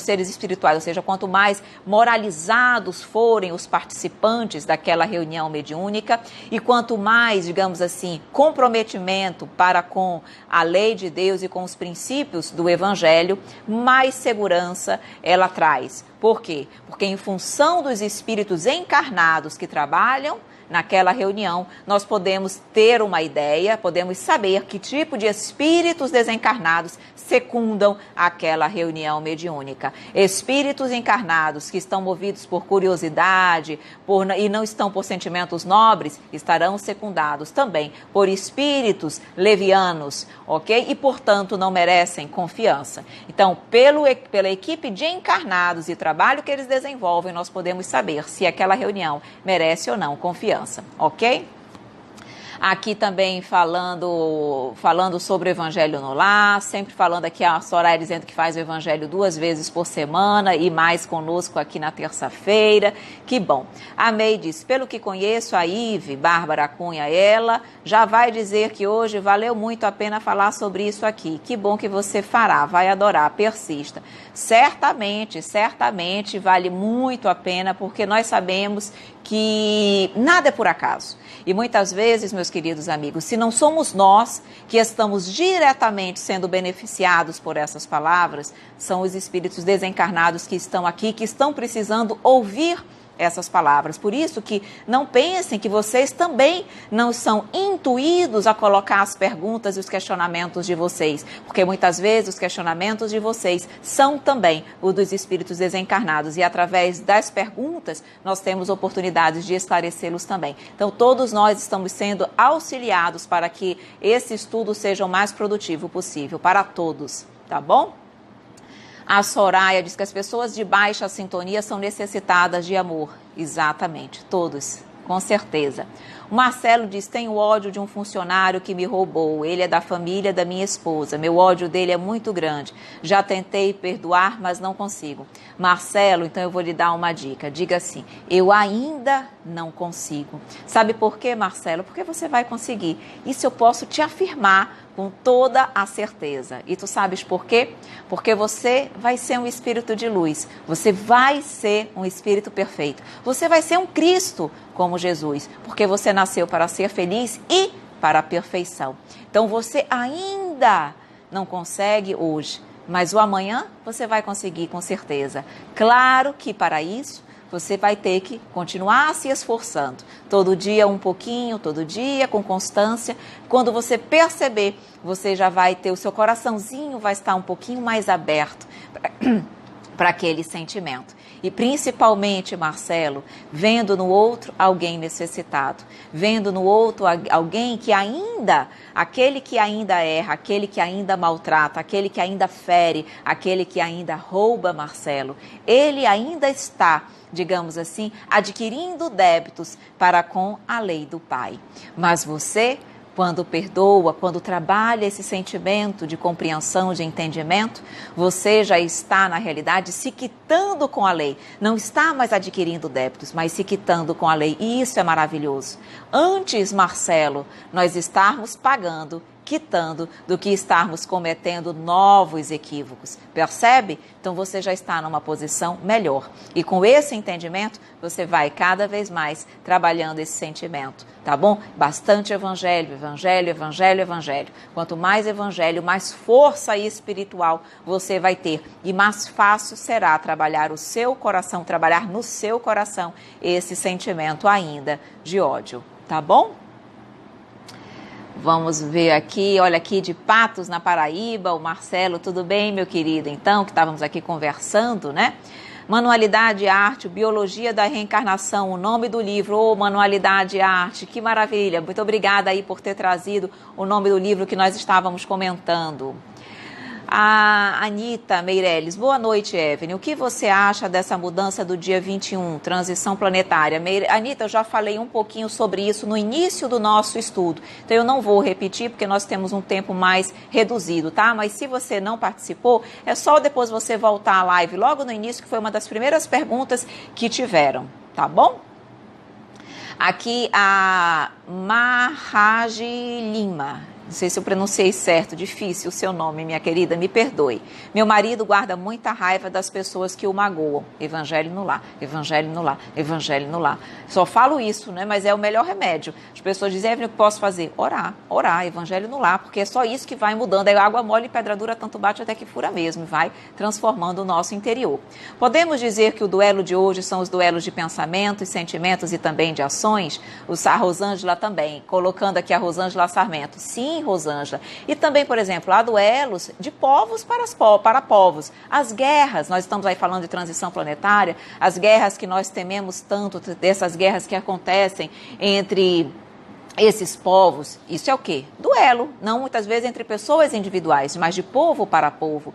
espirituais, ou seja, quanto mais moralizados forem os participantes daquela reunião mediúnica e quanto mais, digamos assim, comprometimento para com a lei de Deus e com os princípios do Evangelho, mais segurança ela traz. Por quê? Porque em função dos espíritos encarnados que trabalham naquela reunião, nós podemos ter uma ideia, podemos saber que tipo de espíritos desencarnados secundam aquela reunião mediúnica. Espíritos encarnados que estão movidos por curiosidade e não estão por sentimentos nobres, estarão secundados também por espíritos levianos, ok? E, portanto, não merecem confiança. Então, pela equipe de encarnados e trabalho que eles desenvolvem, nós podemos saber se aquela reunião merece ou não confiança. Ok? Aqui também falando sobre o Evangelho no Lar, sempre falando aqui a Soraya dizendo que faz o Evangelho 2 vezes por semana e mais conosco aqui na terça-feira. Que bom. A May diz, pelo que conheço, a Ive, Bárbara Cunha, ela já vai dizer que hoje valeu muito a pena falar sobre isso aqui. Que bom que você fará, vai adorar, persista. Certamente vale muito a pena, porque nós sabemos que nada é por acaso. E muitas vezes, meus queridos amigos, se não somos nós que estamos diretamente sendo beneficiados por essas palavras, são os espíritos desencarnados que estão aqui, que estão precisando ouvir essas palavras. Por isso que não pensem que vocês também não são intuídos a colocar as perguntas e os questionamentos de vocês, porque muitas vezes os questionamentos de vocês são também os dos espíritos desencarnados e através das perguntas nós temos oportunidades de esclarecê-los também. Então todos nós estamos sendo auxiliados para que esse estudo seja o mais produtivo possível para todos, tá bom? A Soraya diz que as pessoas de baixa sintonia são necessitadas de amor. Exatamente, todos, com certeza. O Marcelo diz, tenho ódio de um funcionário que me roubou. Ele é da família da minha esposa. Meu ódio dele é muito grande. Já tentei perdoar, mas não consigo. Marcelo, então eu vou lhe dar uma dica. Diga assim: eu ainda não consigo. Sabe por quê, Marcelo? Porque você vai conseguir. Isso eu posso te afirmar com toda a certeza. E tu sabes por quê? Porque você vai ser um espírito de luz. Você vai ser um espírito perfeito. Você vai ser um Cristo como Jesus. Porque você nasceu para ser feliz e para a perfeição. Então você ainda não consegue hoje, mas o amanhã você vai conseguir com certeza. Claro que para isso você vai ter que continuar se esforçando. Todo dia um pouquinho, todo dia com constância. Quando você perceber, você já vai ter, o seu coraçãozinho vai estar um pouquinho mais aberto para aquele sentimento. E principalmente, Marcelo, vendo no outro alguém necessitado, vendo no outro alguém que ainda, aquele que ainda erra, aquele que ainda maltrata, aquele que ainda fere, aquele que ainda rouba, Marcelo, ele ainda está, digamos assim, adquirindo débitos para com a lei do Pai. Mas você, quando perdoa, quando trabalha esse sentimento de compreensão, de entendimento, você já está, na realidade, se quitando com a lei. Não está mais adquirindo débitos, mas se quitando com a lei. E isso é maravilhoso. Antes, Marcelo, nós estarmos pagando, quitando, do que estarmos cometendo novos equívocos. Percebe? Então você já está numa posição melhor. E com esse entendimento, você vai cada vez mais trabalhando esse sentimento, tá bom? Bastante evangelho, evangelho, evangelho, evangelho. Quanto mais evangelho, mais força espiritual você vai ter. E mais fácil será trabalhar o seu coração, trabalhar no seu coração esse sentimento ainda de ódio, tá bom? Vamos ver aqui, olha aqui de Patos, na Paraíba, o Marcelo, tudo bem, meu querido? Então, que estávamos aqui conversando, né? Manualidade Arte, Biologia da Reencarnação, o nome do livro, Manualidade Arte, que maravilha. Muito obrigada aí por ter trazido o nome do livro que nós estávamos comentando. A Anita Meirelles, boa noite, Evelyn. O que você acha dessa mudança do dia 21, transição planetária? Anita, eu já falei um pouquinho sobre isso no início do nosso estudo, então eu não vou repetir porque nós temos um tempo mais reduzido, tá? Mas se você não participou, é só depois você voltar à live logo no início, que foi uma das primeiras perguntas que tiveram, tá bom? Aqui a Mahaji Lima. Não sei se eu pronunciei certo, difícil o seu nome, minha querida, me perdoe. Meu marido guarda muita raiva das pessoas que o magoam. Evangelho no lar, evangelho no lar, evangelho no lar. Só falo isso, né? Mas é o melhor remédio. As pessoas dizem, Evelyn, o que posso fazer? Orar, orar, evangelho no lar, porque é só isso que vai mudando. É água mole e pedra dura, tanto bate até que fura mesmo, e vai transformando o nosso interior. Podemos dizer que o duelo de hoje são os duelos de pensamentos, sentimentos e também de ações? A Rosângela também, colocando aqui a Rosângela Sarmento. Sim, Rosângela. E também, por exemplo, há duelos de povos para povos. As guerras, nós estamos aí falando de transição planetária, as guerras que nós tememos tanto, dessas guerras que acontecem entre esses povos, isso é o quê? Duelo, não muitas vezes entre pessoas individuais, mas de povo para povo.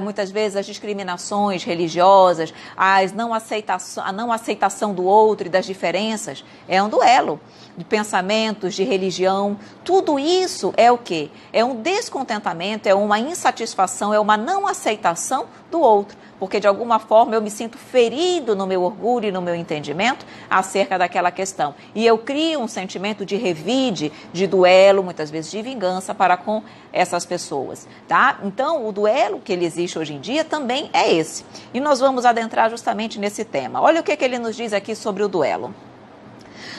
Muitas vezes as discriminações religiosas, a não aceitação do outro e das diferenças, é um duelo de pensamentos, de religião. Tudo isso é o quê? É um descontentamento, é uma insatisfação, é uma não aceitação do outro, porque de alguma forma eu me sinto ferido no meu orgulho e no meu entendimento acerca daquela questão. E eu crio um sentimento de revide, de duelo, muitas vezes de vingança para com essas pessoas, tá? Então, o duelo que ele existe hoje em dia também é esse. E nós vamos adentrar justamente nesse tema. Olha o que ele nos diz aqui sobre o duelo.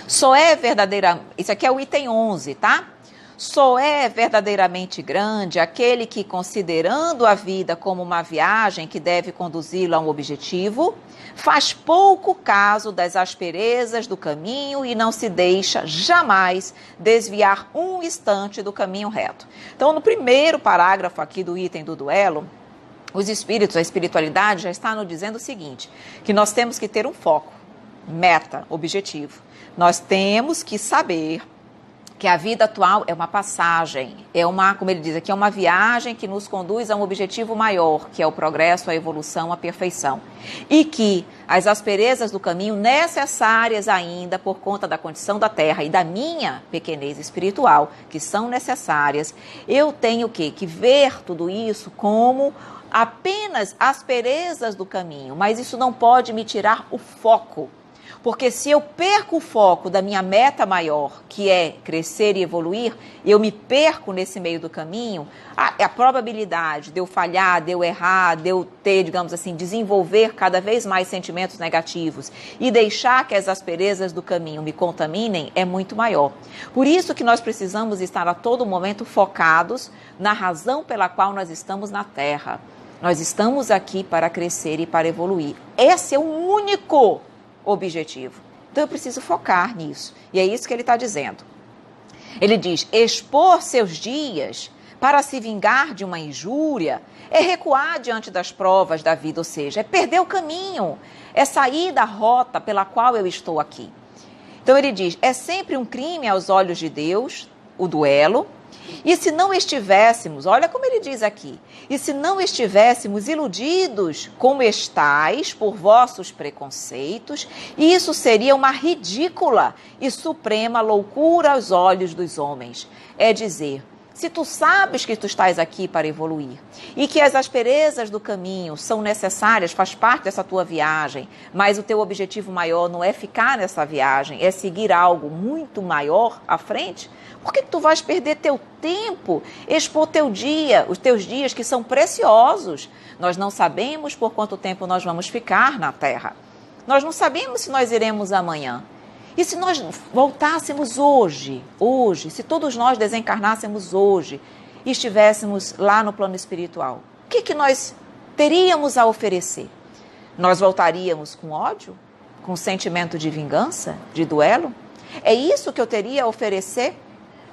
Só é verdadeira... Isso aqui é o item 11, tá? Só é verdadeiramente grande aquele que, considerando a vida como uma viagem que deve conduzi-lo a um objetivo, faz pouco caso das asperezas do caminho e não se deixa jamais desviar um instante do caminho reto. Então, no primeiro parágrafo aqui do item do duelo, os espíritos, a espiritualidade já está nos dizendo o seguinte, que nós temos que ter um foco, meta, objetivo. Nós temos que saber que a vida atual é uma passagem, como ele diz aqui, é uma viagem que nos conduz a um objetivo maior, que é o progresso, a evolução, a perfeição. E que as asperezas do caminho, necessárias ainda por conta da condição da Terra e da minha pequenez espiritual, que são necessárias, eu tenho que ver tudo isso como apenas asperezas do caminho, mas isso não pode me tirar o foco. Porque se eu perco o foco da minha meta maior, que é crescer e evoluir, eu me perco nesse meio do caminho, a probabilidade de eu falhar, de eu errar, de eu ter, digamos assim, desenvolver cada vez mais sentimentos negativos e deixar que as asperezas do caminho me contaminem é muito maior. Por isso que nós precisamos estar a todo momento focados na razão pela qual nós estamos na Terra. Nós estamos aqui para crescer e para evoluir. Esse é o único objetivo. Então eu preciso focar nisso. E é isso que ele está dizendo. Ele diz, expor seus dias para se vingar de uma injúria é recuar diante das provas da vida, ou seja, é perder o caminho, é sair da rota pela qual eu estou aqui. Então ele diz, é sempre um crime aos olhos de Deus, o duelo, e se não estivéssemos, olha como ele diz aqui, e se não estivéssemos iludidos como estáis por vossos preconceitos, isso seria uma ridícula e suprema loucura aos olhos dos homens. É dizer, se tu sabes que tu estás aqui para evoluir e que as asperezas do caminho são necessárias, faz parte dessa tua viagem, mas o teu objetivo maior não é ficar nessa viagem, é seguir algo muito maior à frente, por que tu vais perder teu tempo, expor teu dia, os teus dias que são preciosos? Nós não sabemos por quanto tempo nós vamos ficar na Terra. Nós não sabemos se nós iremos amanhã. E se nós voltássemos hoje, se todos nós desencarnássemos hoje e estivéssemos lá no plano espiritual, o que nós teríamos a oferecer? Nós voltaríamos com ódio? Com sentimento de vingança? De duelo? É isso que eu teria a oferecer?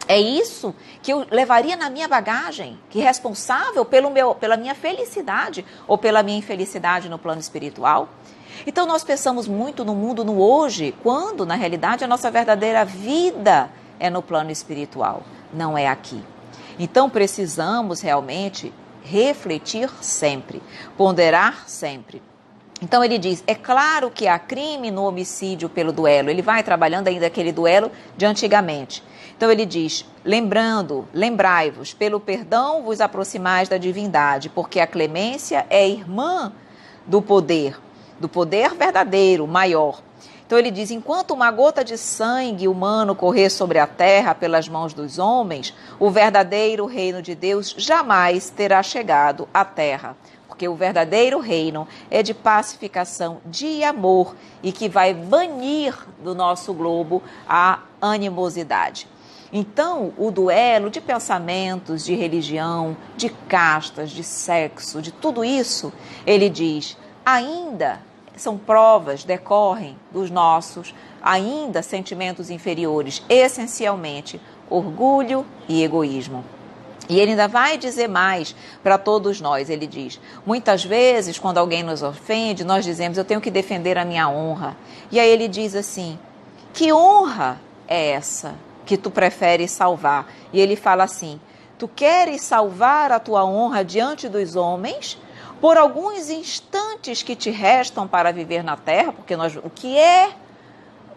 É isso que eu levaria na minha bagagem, que é responsável pela minha felicidade ou pela minha infelicidade no plano espiritual? Então nós pensamos muito no mundo, no hoje, quando na realidade a nossa verdadeira vida é no plano espiritual, não é aqui. Então precisamos realmente refletir sempre, ponderar sempre. Então ele diz, é claro que há crime no homicídio pelo duelo. Ele vai trabalhando ainda aquele duelo de antigamente. Então ele diz, lembrai-vos, pelo perdão vos aproximais da divindade, porque a clemência é irmã do poder verdadeiro, maior. Então ele diz, enquanto uma gota de sangue humano correr sobre a terra pelas mãos dos homens, o verdadeiro reino de Deus jamais terá chegado à terra. Porque o verdadeiro reino é de pacificação, de amor e que vai banir do nosso globo a animosidade. Então, o duelo de pensamentos, de religião, de castas, de sexo, de tudo isso, ele diz, ainda são provas, decorrem dos nossos, ainda sentimentos inferiores, essencialmente orgulho e egoísmo. E ele ainda vai dizer mais para todos nós, ele diz, muitas vezes quando alguém nos ofende, nós dizemos, eu tenho que defender a minha honra. E aí ele diz assim, que honra é essa que tu preferes salvar? E ele fala assim, tu queres salvar a tua honra diante dos homens por alguns instantes que te restam para viver na Terra, porque o que é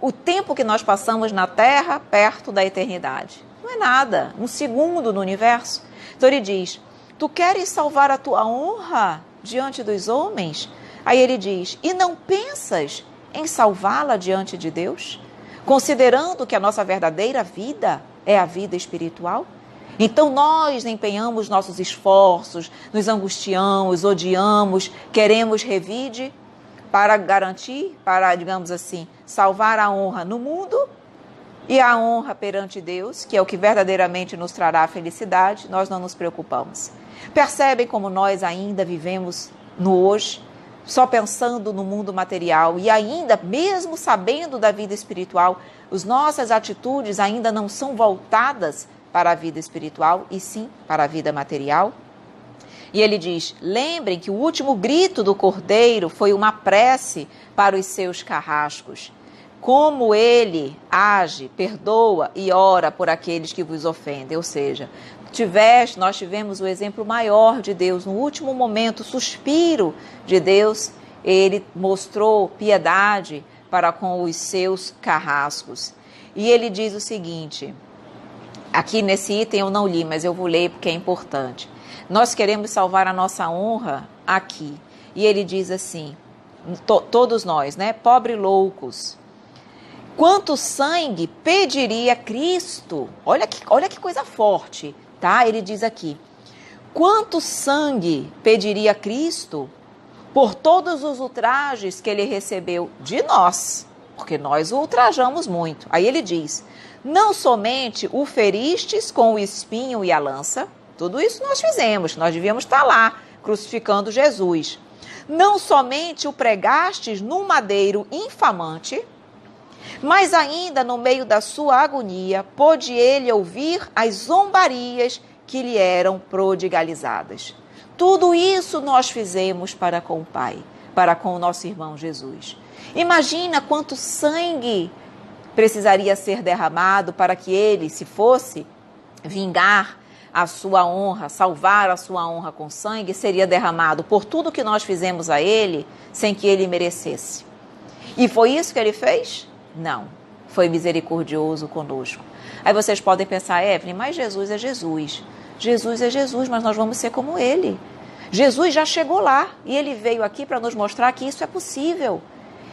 o tempo que nós passamos na Terra perto da eternidade? Não é nada, um segundo no universo. Então ele diz, tu queres salvar a tua honra diante dos homens? Aí ele diz, e não pensas em salvá-la diante de Deus? Considerando que a nossa verdadeira vida é a vida espiritual? Então nós empenhamos nossos esforços, nos angustiamos, odiamos, queremos revide para garantir, para, digamos assim, salvar a honra no mundo e a honra perante Deus, que é o que verdadeiramente nos trará a felicidade, nós não nos preocupamos. Percebem como nós ainda vivemos no hoje, só pensando no mundo material e ainda, mesmo sabendo da vida espiritual, as nossas atitudes ainda não são voltadas para a vida espiritual e sim para a vida material? E ele diz, lembrem que o último grito do Cordeiro foi uma prece para os seus carrascos. Como ele age, perdoa e ora por aqueles que vos ofendem. Ou seja, nós tivemos o exemplo maior de Deus. No último momento, o suspiro de Deus, ele mostrou piedade para com os seus carrascos. E ele diz o seguinte, aqui nesse item eu não li, mas eu vou ler porque é importante. Nós queremos salvar a nossa honra aqui. E ele diz assim, todos nós, né? Pobre loucos. Quanto sangue pediria Cristo? Olha que coisa forte, tá? Ele diz aqui. Quanto sangue pediria Cristo por todos os ultrajes que ele recebeu de nós? Porque nós o ultrajamos muito. Aí ele diz, não somente o feristes com o espinho e a lança, tudo isso nós fizemos, nós devíamos estar lá, crucificando Jesus. Não somente o pregastes num madeiro infamante, mas ainda no meio da sua agonia, pôde ele ouvir as zombarias que lhe eram prodigalizadas. Tudo isso nós fizemos para com o Pai, para com o nosso irmão Jesus. Imagina quanto sangue precisaria ser derramado para que ele, se fosse vingar a sua honra, salvar a sua honra com sangue, seria derramado por tudo que nós fizemos a ele, sem que ele merecesse. E foi isso que ele fez? Não. Foi misericordioso conosco. Aí vocês podem pensar, Evelyn, mas Jesus é Jesus. Jesus é Jesus, mas nós vamos ser como ele. Jesus já chegou lá e ele veio aqui para nos mostrar que isso é possível.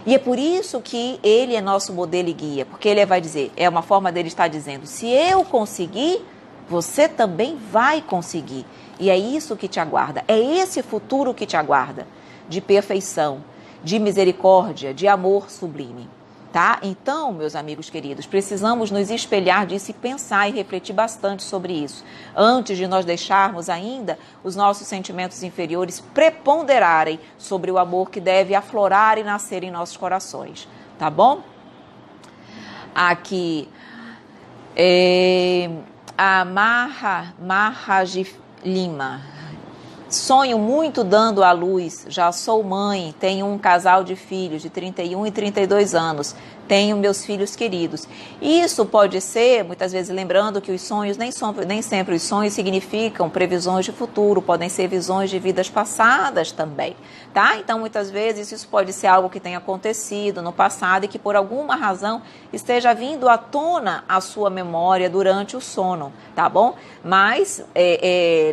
E é por isso que ele é nosso modelo e guia, porque ele vai dizer, é uma forma dele estar dizendo, se eu conseguir, você também vai conseguir. E é isso que te aguarda, é esse futuro que te aguarda, de perfeição, de misericórdia, de amor sublime. Tá? Então, meus amigos queridos, precisamos nos espelhar disso e pensar e refletir bastante sobre isso, antes de nós deixarmos ainda os nossos sentimentos inferiores preponderarem sobre o amor que deve aflorar e nascer em nossos corações, tá bom? Aqui, a Marra de Lima. Sonho muito dando à luz, já sou mãe, tenho um casal de filhos de 31 e 32 anos, tenho meus filhos queridos. Isso pode ser, muitas vezes, lembrando que os sonhos, nem sempre os sonhos significam previsões de futuro, podem ser visões de vidas passadas também, tá? Então, muitas vezes, isso pode ser algo que tenha acontecido no passado e que, por alguma razão, esteja vindo à tona a sua memória durante o sono, tá bom? Mas,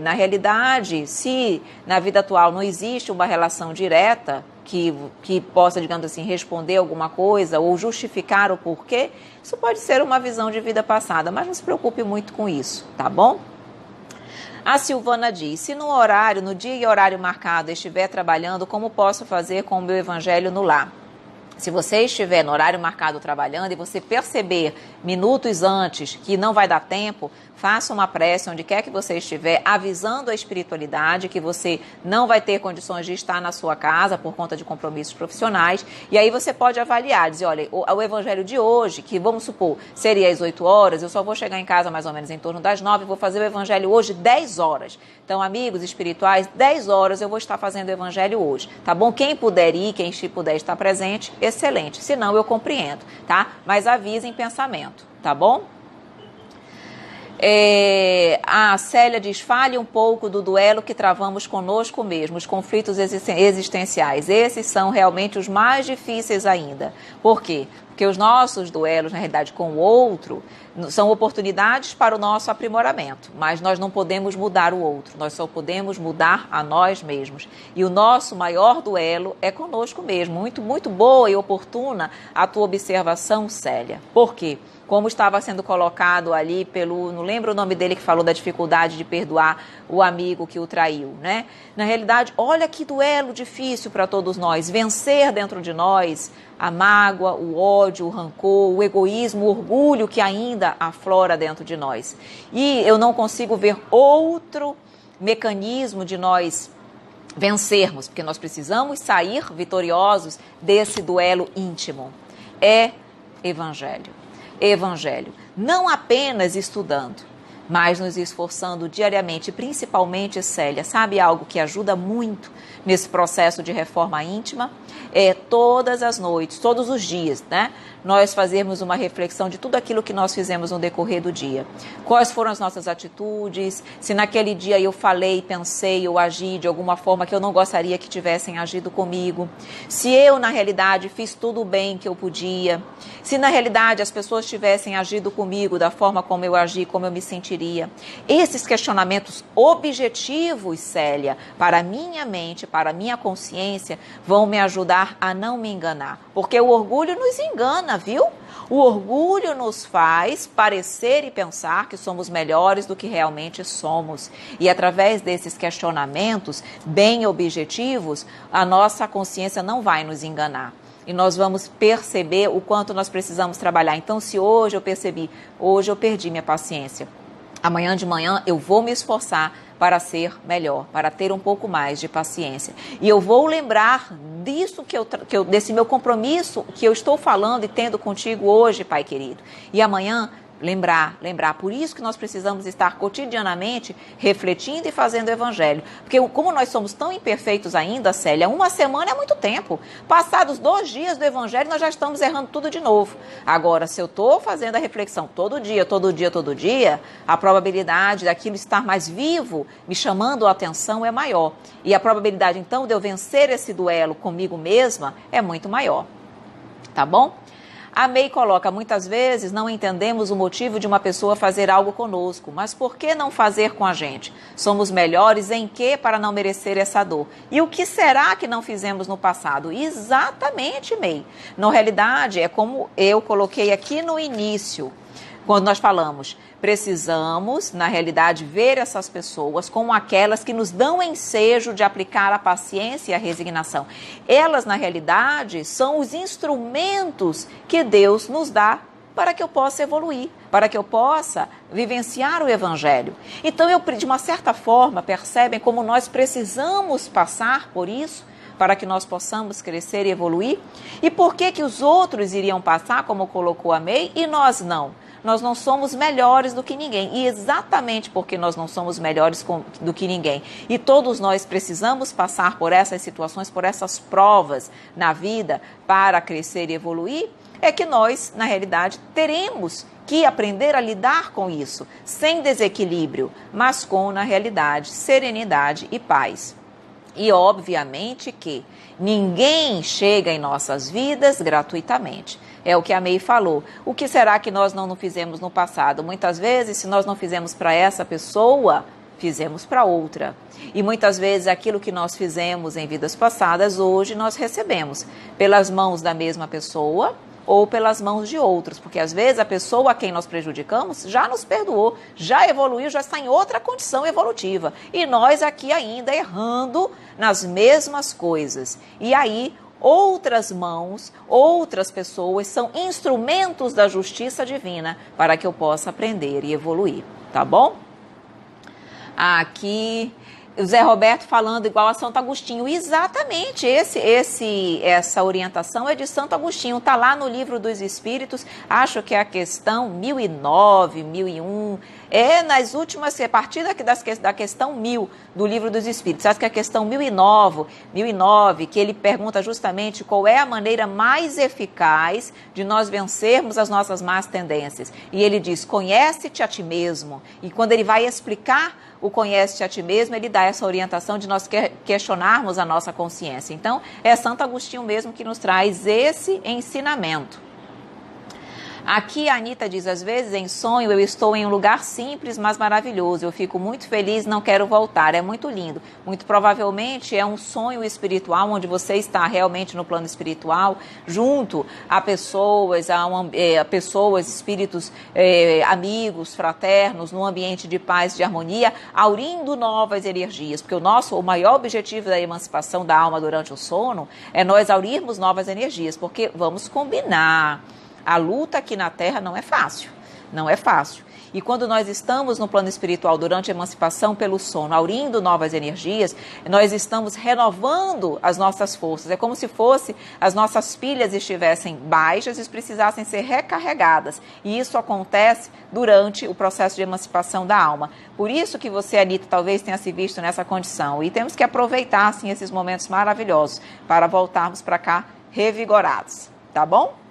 na realidade, se na vida atual não existe uma relação direta que possa, digamos assim, responder alguma coisa ou justificar o porquê, isso pode ser uma visão de vida passada, mas não se preocupe muito com isso, tá bom? A Silvana diz, se no dia e horário marcado estiver trabalhando, como posso fazer com o meu evangelho no lar? Se você estiver no horário marcado trabalhando e você perceber minutos antes que não vai dar tempo, faça uma prece onde quer que você estiver, avisando a espiritualidade que você não vai ter condições de estar na sua casa por conta de compromissos profissionais. E aí você pode avaliar, dizer, olha, o evangelho de hoje, que vamos supor, seria às 8 horas, eu só vou chegar em casa mais ou menos em torno das 9, vou fazer o evangelho hoje 10 horas. Então, amigos espirituais, 10 horas eu vou estar fazendo o evangelho hoje, tá bom? Quem puder ir, quem puder estar presente, excelente. Se não, eu compreendo, tá? Mas avise em pensamento, tá bom? A Célia diz, fale um pouco do duelo que travamos conosco mesmo, os conflitos existenciais. Esses são realmente os mais difíceis ainda. Por quê? Porque os nossos duelos, na realidade, com o outro, são oportunidades para o nosso aprimoramento, mas nós não podemos mudar o outro, nós só podemos mudar a nós mesmos. E o nosso maior duelo é conosco mesmo. Muito, muito boa e oportuna a tua observação, Célia. Por quê? Como estava sendo colocado ali não lembro o nome dele, que falou da dificuldade de perdoar o amigo que o traiu, né? Na realidade, olha que duelo difícil para todos nós, vencer dentro de nós a mágoa, o ódio, o rancor, o egoísmo, o orgulho que ainda aflora dentro de nós. E eu não consigo ver outro mecanismo de nós vencermos, porque nós precisamos sair vitoriosos desse duelo íntimo. É evangelho. Evangelho, não apenas estudando, mas nos esforçando diariamente, principalmente, Célia, sabe algo que ajuda muito nesse processo de reforma íntima? Todas as noites, todos os dias, né? Nós fazermos uma reflexão de tudo aquilo que nós fizemos no decorrer do dia. Quais foram as nossas atitudes? Se naquele dia eu falei, pensei ou agi de alguma forma que eu não gostaria que tivessem agido comigo. Se eu, na realidade, fiz tudo o bem que eu podia. Se, na realidade, as pessoas tivessem agido comigo da forma como eu agi, como eu me senti sentiria? Esses questionamentos objetivos, Célia, para a minha mente, para a minha consciência, vão me ajudar a não me enganar. Porque o orgulho nos engana, viu? O orgulho nos faz parecer e pensar que somos melhores do que realmente somos. E através desses questionamentos bem objetivos, a nossa consciência não vai nos enganar. E nós vamos perceber o quanto nós precisamos trabalhar. Então, se hoje eu percebi, hoje eu perdi minha paciência, amanhã de manhã eu vou me esforçar para ser melhor, para ter um pouco mais de paciência. E eu vou lembrar disso desse meu compromisso que eu estou falando e tendo contigo hoje, Pai querido. E amanhã lembrar. Por isso que nós precisamos estar cotidianamente refletindo e fazendo o evangelho. Porque como nós somos tão imperfeitos ainda, Célia, uma semana é muito tempo. Passados 2 dias do evangelho, nós já estamos errando tudo de novo. Agora, se eu estou fazendo a reflexão todo dia, a probabilidade daquilo estar mais vivo, me chamando a atenção, é maior. E a probabilidade, então, de eu vencer esse duelo comigo mesma é muito maior. Tá bom? A May coloca, muitas vezes não entendemos o motivo de uma pessoa fazer algo conosco, mas por que não fazer com a gente? Somos melhores em quê para não merecer essa dor? E o que será que não fizemos no passado? Exatamente, May. Na realidade, é como eu coloquei aqui no início, quando nós falamos, precisamos, na realidade, ver essas pessoas como aquelas que nos dão ensejo de aplicar a paciência e a resignação. Elas, na realidade, são os instrumentos que Deus nos dá para que eu possa evoluir, para que eu possa vivenciar o Evangelho. Então, de uma certa forma, percebem como nós precisamos passar por isso, para que nós possamos crescer e evoluir? E por que os outros iriam passar, como colocou a May, e nós não? Nós não somos melhores do que ninguém. E exatamente porque nós não somos melhores do que ninguém. E todos nós precisamos passar por essas situações, por essas provas na vida para crescer e evoluir, é que nós, na realidade, teremos que aprender a lidar com isso, sem desequilíbrio, mas com, na realidade, serenidade e paz. E, obviamente, que ninguém chega em nossas vidas gratuitamente. É o que a May falou. O que será que nós não fizemos no passado? Muitas vezes, se nós não fizemos para essa pessoa, fizemos para outra. E muitas vezes aquilo que nós fizemos em vidas passadas, hoje nós recebemos pelas mãos da mesma pessoa ou pelas mãos de outros. Porque às vezes a pessoa a quem nós prejudicamos já nos perdoou, já evoluiu, já está em outra condição evolutiva. E nós aqui ainda errando nas mesmas coisas. E aí outras mãos, outras pessoas são instrumentos da justiça divina para que eu possa aprender e evoluir, tá bom? Aqui o Zé Roberto falando igual a Santo Agostinho. Exatamente, essa orientação é de Santo Agostinho, está lá no Livro dos Espíritos, acho que é a questão 1009, 1001, nas últimas, a partir da questão 1000 do Livro dos Espíritos, acho que é a questão 1009, que ele pergunta justamente qual é a maneira mais eficaz de nós vencermos as nossas más tendências. E ele diz, conhece-te a ti mesmo. E quando ele vai explicar o conhece-te a ti mesmo, ele dá essa orientação de nós questionarmos a nossa consciência. Então, é Santo Agostinho mesmo que nos traz esse ensinamento. Aqui a Anitta diz, às vezes em sonho eu estou em um lugar simples, mas maravilhoso. Eu fico muito feliz, não quero voltar. É muito lindo. Muito provavelmente é um sonho espiritual, onde você está realmente no plano espiritual, junto a pessoas, espíritos, amigos, fraternos, num ambiente de paz, de harmonia, aurindo novas energias. Porque o maior objetivo da emancipação da alma durante o sono é nós aurirmos novas energias. Porque, vamos combinar, a luta aqui na Terra não é fácil, não é fácil. E quando nós estamos no plano espiritual durante a emancipação pelo sono, aurindo novas energias, nós estamos renovando as nossas forças. É como se as nossas pilhas estivessem baixas e precisassem ser recarregadas. E isso acontece durante o processo de emancipação da alma. Por isso que você, Anitta, talvez tenha se visto nessa condição. E temos que aproveitar, assim, esses momentos maravilhosos para voltarmos para cá revigorados. Tá bom?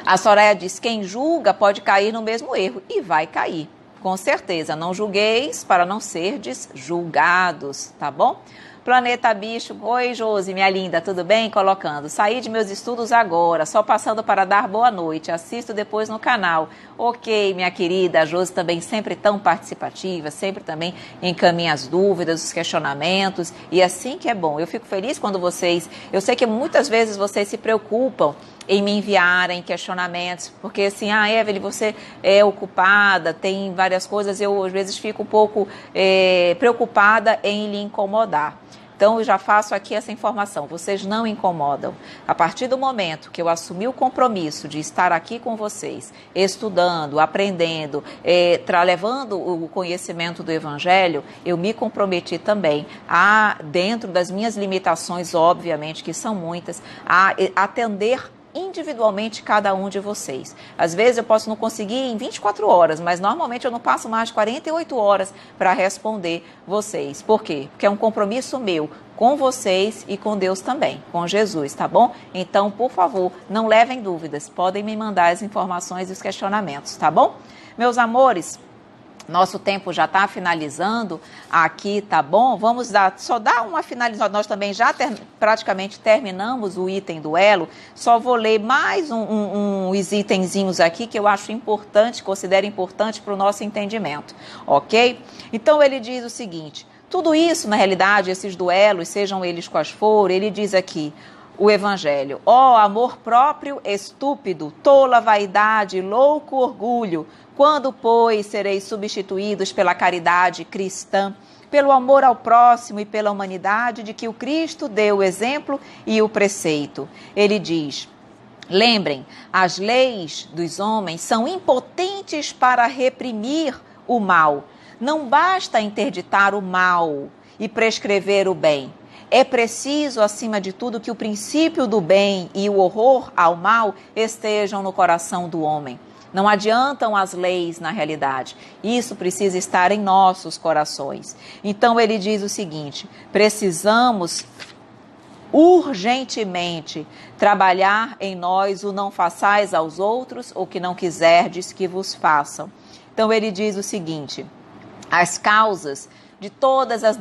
A Soraya diz, quem julga pode cair no mesmo erro, e vai cair, com certeza. Não julgueis para não serdes julgados, tá bom? Planeta Bicho, oi Josi, minha linda, tudo bem? Colocando, saí de meus estudos agora, só passando para dar boa noite, assisto depois no canal. Ok, minha querida, a Josi também sempre tão participativa, sempre também encaminha as dúvidas, os questionamentos, e assim que é bom. Eu fico feliz quando eu sei que muitas vezes vocês se preocupam em me enviarem questionamentos, porque assim, Evelyn, você é ocupada, tem várias coisas, eu às vezes fico um pouco preocupada em lhe incomodar. Então, eu já faço aqui essa informação, vocês não incomodam. A partir do momento que eu assumi o compromisso de estar aqui com vocês, estudando, aprendendo, levando o conhecimento do Evangelho, eu me comprometi também dentro das minhas limitações, obviamente, que são muitas, a atender individualmente cada um de vocês. Às vezes eu posso não conseguir em 24 horas, mas normalmente eu não passo mais de 48 horas para responder vocês. Por quê? Porque é um compromisso meu com vocês e com Deus também, com Jesus, tá bom? Então, por favor, não levem dúvidas, podem me mandar as informações e os questionamentos, tá bom? Meus amores, nosso tempo já está finalizando aqui, tá bom? Vamos só dar uma finalização. Nós também já praticamente terminamos o item duelo. Só vou ler mais uns itenzinhos aqui que eu acho importante, considero importante para o nosso entendimento, ok? Então ele diz o seguinte: tudo isso, na realidade, esses duelos, sejam eles quais forem, ele diz aqui, o Evangelho: ó, amor próprio estúpido, tola vaidade, louco orgulho, quando, pois, sereis substituídos pela caridade cristã, pelo amor ao próximo e pela humanidade de que o Cristo deu o exemplo e o preceito. Ele diz: lembrem, as leis dos homens são impotentes para reprimir o mal. Não basta interditar o mal e prescrever o bem. É preciso, acima de tudo, que o princípio do bem e o horror ao mal estejam no coração do homem. Não adiantam as leis na realidade. Isso precisa estar em nossos corações. Então ele diz o seguinte: precisamos urgentemente trabalhar em nós o não façais aos outros o que não quiserdes que vos façam. Então ele diz o seguinte: as causas de todas as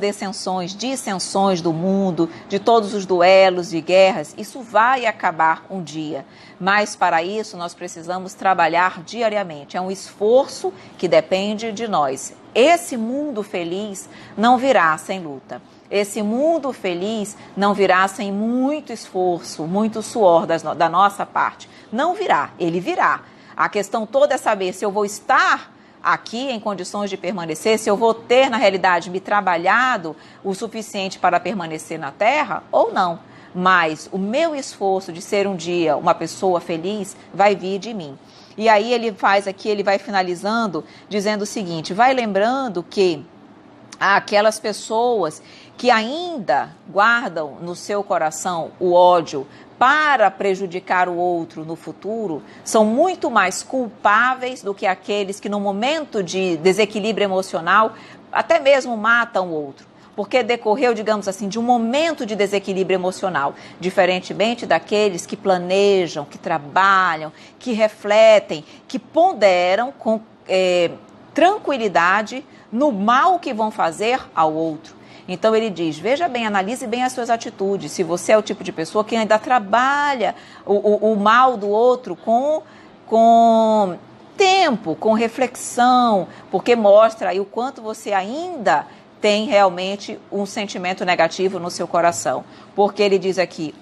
dissensões do mundo, de todos os duelos e guerras, isso vai acabar um dia. Mas para isso nós precisamos trabalhar diariamente. É um esforço que depende de nós. Esse mundo feliz não virá sem luta. Esse mundo feliz não virá sem muito esforço, muito suor da nossa parte. Não virá, ele virá. A questão toda é saber se eu vou estar aqui em condições de permanecer, se eu vou ter, na realidade, me trabalhado o suficiente para permanecer na Terra ou não. Mas o meu esforço de ser um dia uma pessoa feliz vai vir de mim. E aí ele vai finalizando dizendo o seguinte: vai lembrando que aquelas pessoas que ainda guardam no seu coração o ódio para prejudicar o outro no futuro, são muito mais culpáveis do que aqueles que no momento de desequilíbrio emocional até mesmo matam o outro. Porque decorreu, digamos assim, de um momento de desequilíbrio emocional, diferentemente daqueles que planejam, que trabalham, que refletem, que ponderam com tranquilidade no mal que vão fazer ao outro. Então ele diz, veja bem, analise bem as suas atitudes, se você é o tipo de pessoa que ainda trabalha o mal do outro com tempo, com reflexão, porque mostra aí o quanto você ainda tem realmente um sentimento negativo no seu coração. Porque ele diz aqui,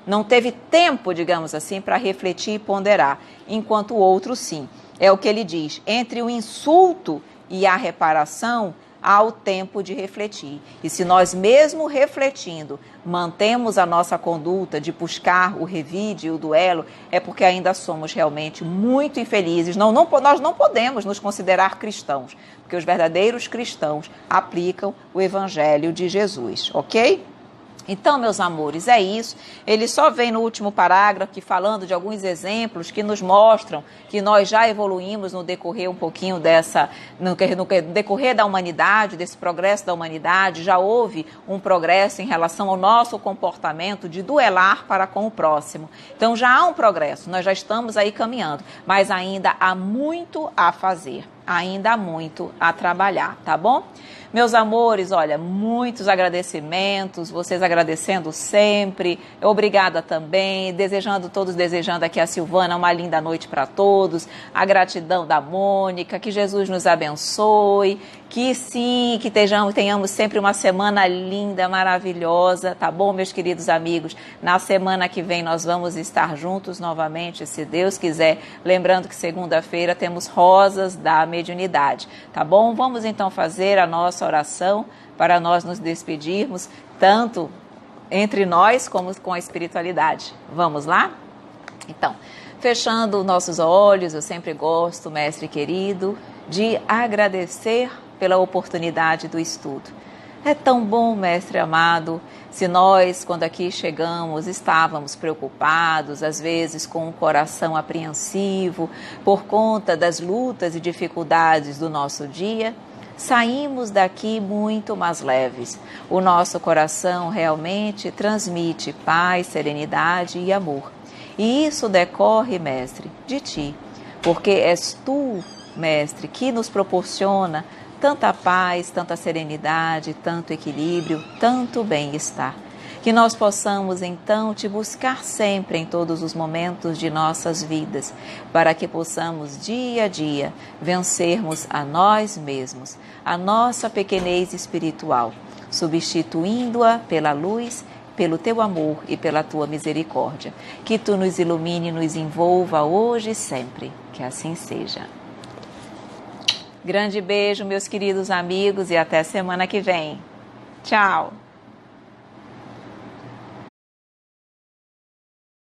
não teve tempo, digamos assim, para refletir e ponderar, enquanto o outro sim. É o que ele diz, entre o insulto e a reparação, há o tempo de refletir. E se nós mesmo refletindo, mantemos a nossa conduta de buscar o revide e o duelo, é porque ainda somos realmente muito infelizes. Nós não podemos nos considerar cristãos, porque os verdadeiros cristãos aplicam o Evangelho de Jesus, ok? Então, meus amores, é isso. Ele só vem no último parágrafo aqui falando de alguns exemplos que nos mostram que nós já evoluímos no decorrer um pouquinho no decorrer da humanidade, desse progresso da humanidade, já houve um progresso em relação ao nosso comportamento de duelar para com o próximo. Então, já há um progresso, nós já estamos aí caminhando, mas ainda há muito a fazer, ainda há muito a trabalhar, tá bom? Meus amores, olha, muitos agradecimentos, vocês agradecendo sempre, obrigada também, todos desejando aqui a Silvana uma linda noite para todos, a gratidão da Mônica, que Jesus nos abençoe, que sim, que tenhamos sempre uma semana linda, maravilhosa, tá bom, meus queridos amigos? Na semana que vem nós vamos estar juntos novamente, se Deus quiser, lembrando que segunda-feira temos Rosas da Mediunidade, tá bom? Vamos então fazer a nossa oração para nós nos despedirmos, tanto entre nós como com a espiritualidade. Vamos lá? Então, fechando nossos olhos, eu sempre gosto, mestre querido, de agradecer pela oportunidade do estudo. É tão bom, mestre amado, se nós, quando aqui chegamos, estávamos preocupados, às vezes com o coração apreensivo, por conta das lutas e dificuldades do nosso dia, saímos daqui muito mais leves. O nosso coração realmente transmite paz, serenidade e amor. E isso decorre, mestre, de ti, porque és tu, mestre, que nos proporciona tanta paz, tanta serenidade, tanto equilíbrio, tanto bem-estar. Que nós possamos, então, te buscar sempre em todos os momentos de nossas vidas, para que possamos, dia a dia, vencermos a nós mesmos, a nossa pequenez espiritual, substituindo-a pela luz, pelo teu amor e pela tua misericórdia. Que tu nos ilumine e nos envolva hoje e sempre. Que assim seja. Grande beijo, meus queridos amigos, e até semana que vem. Tchau!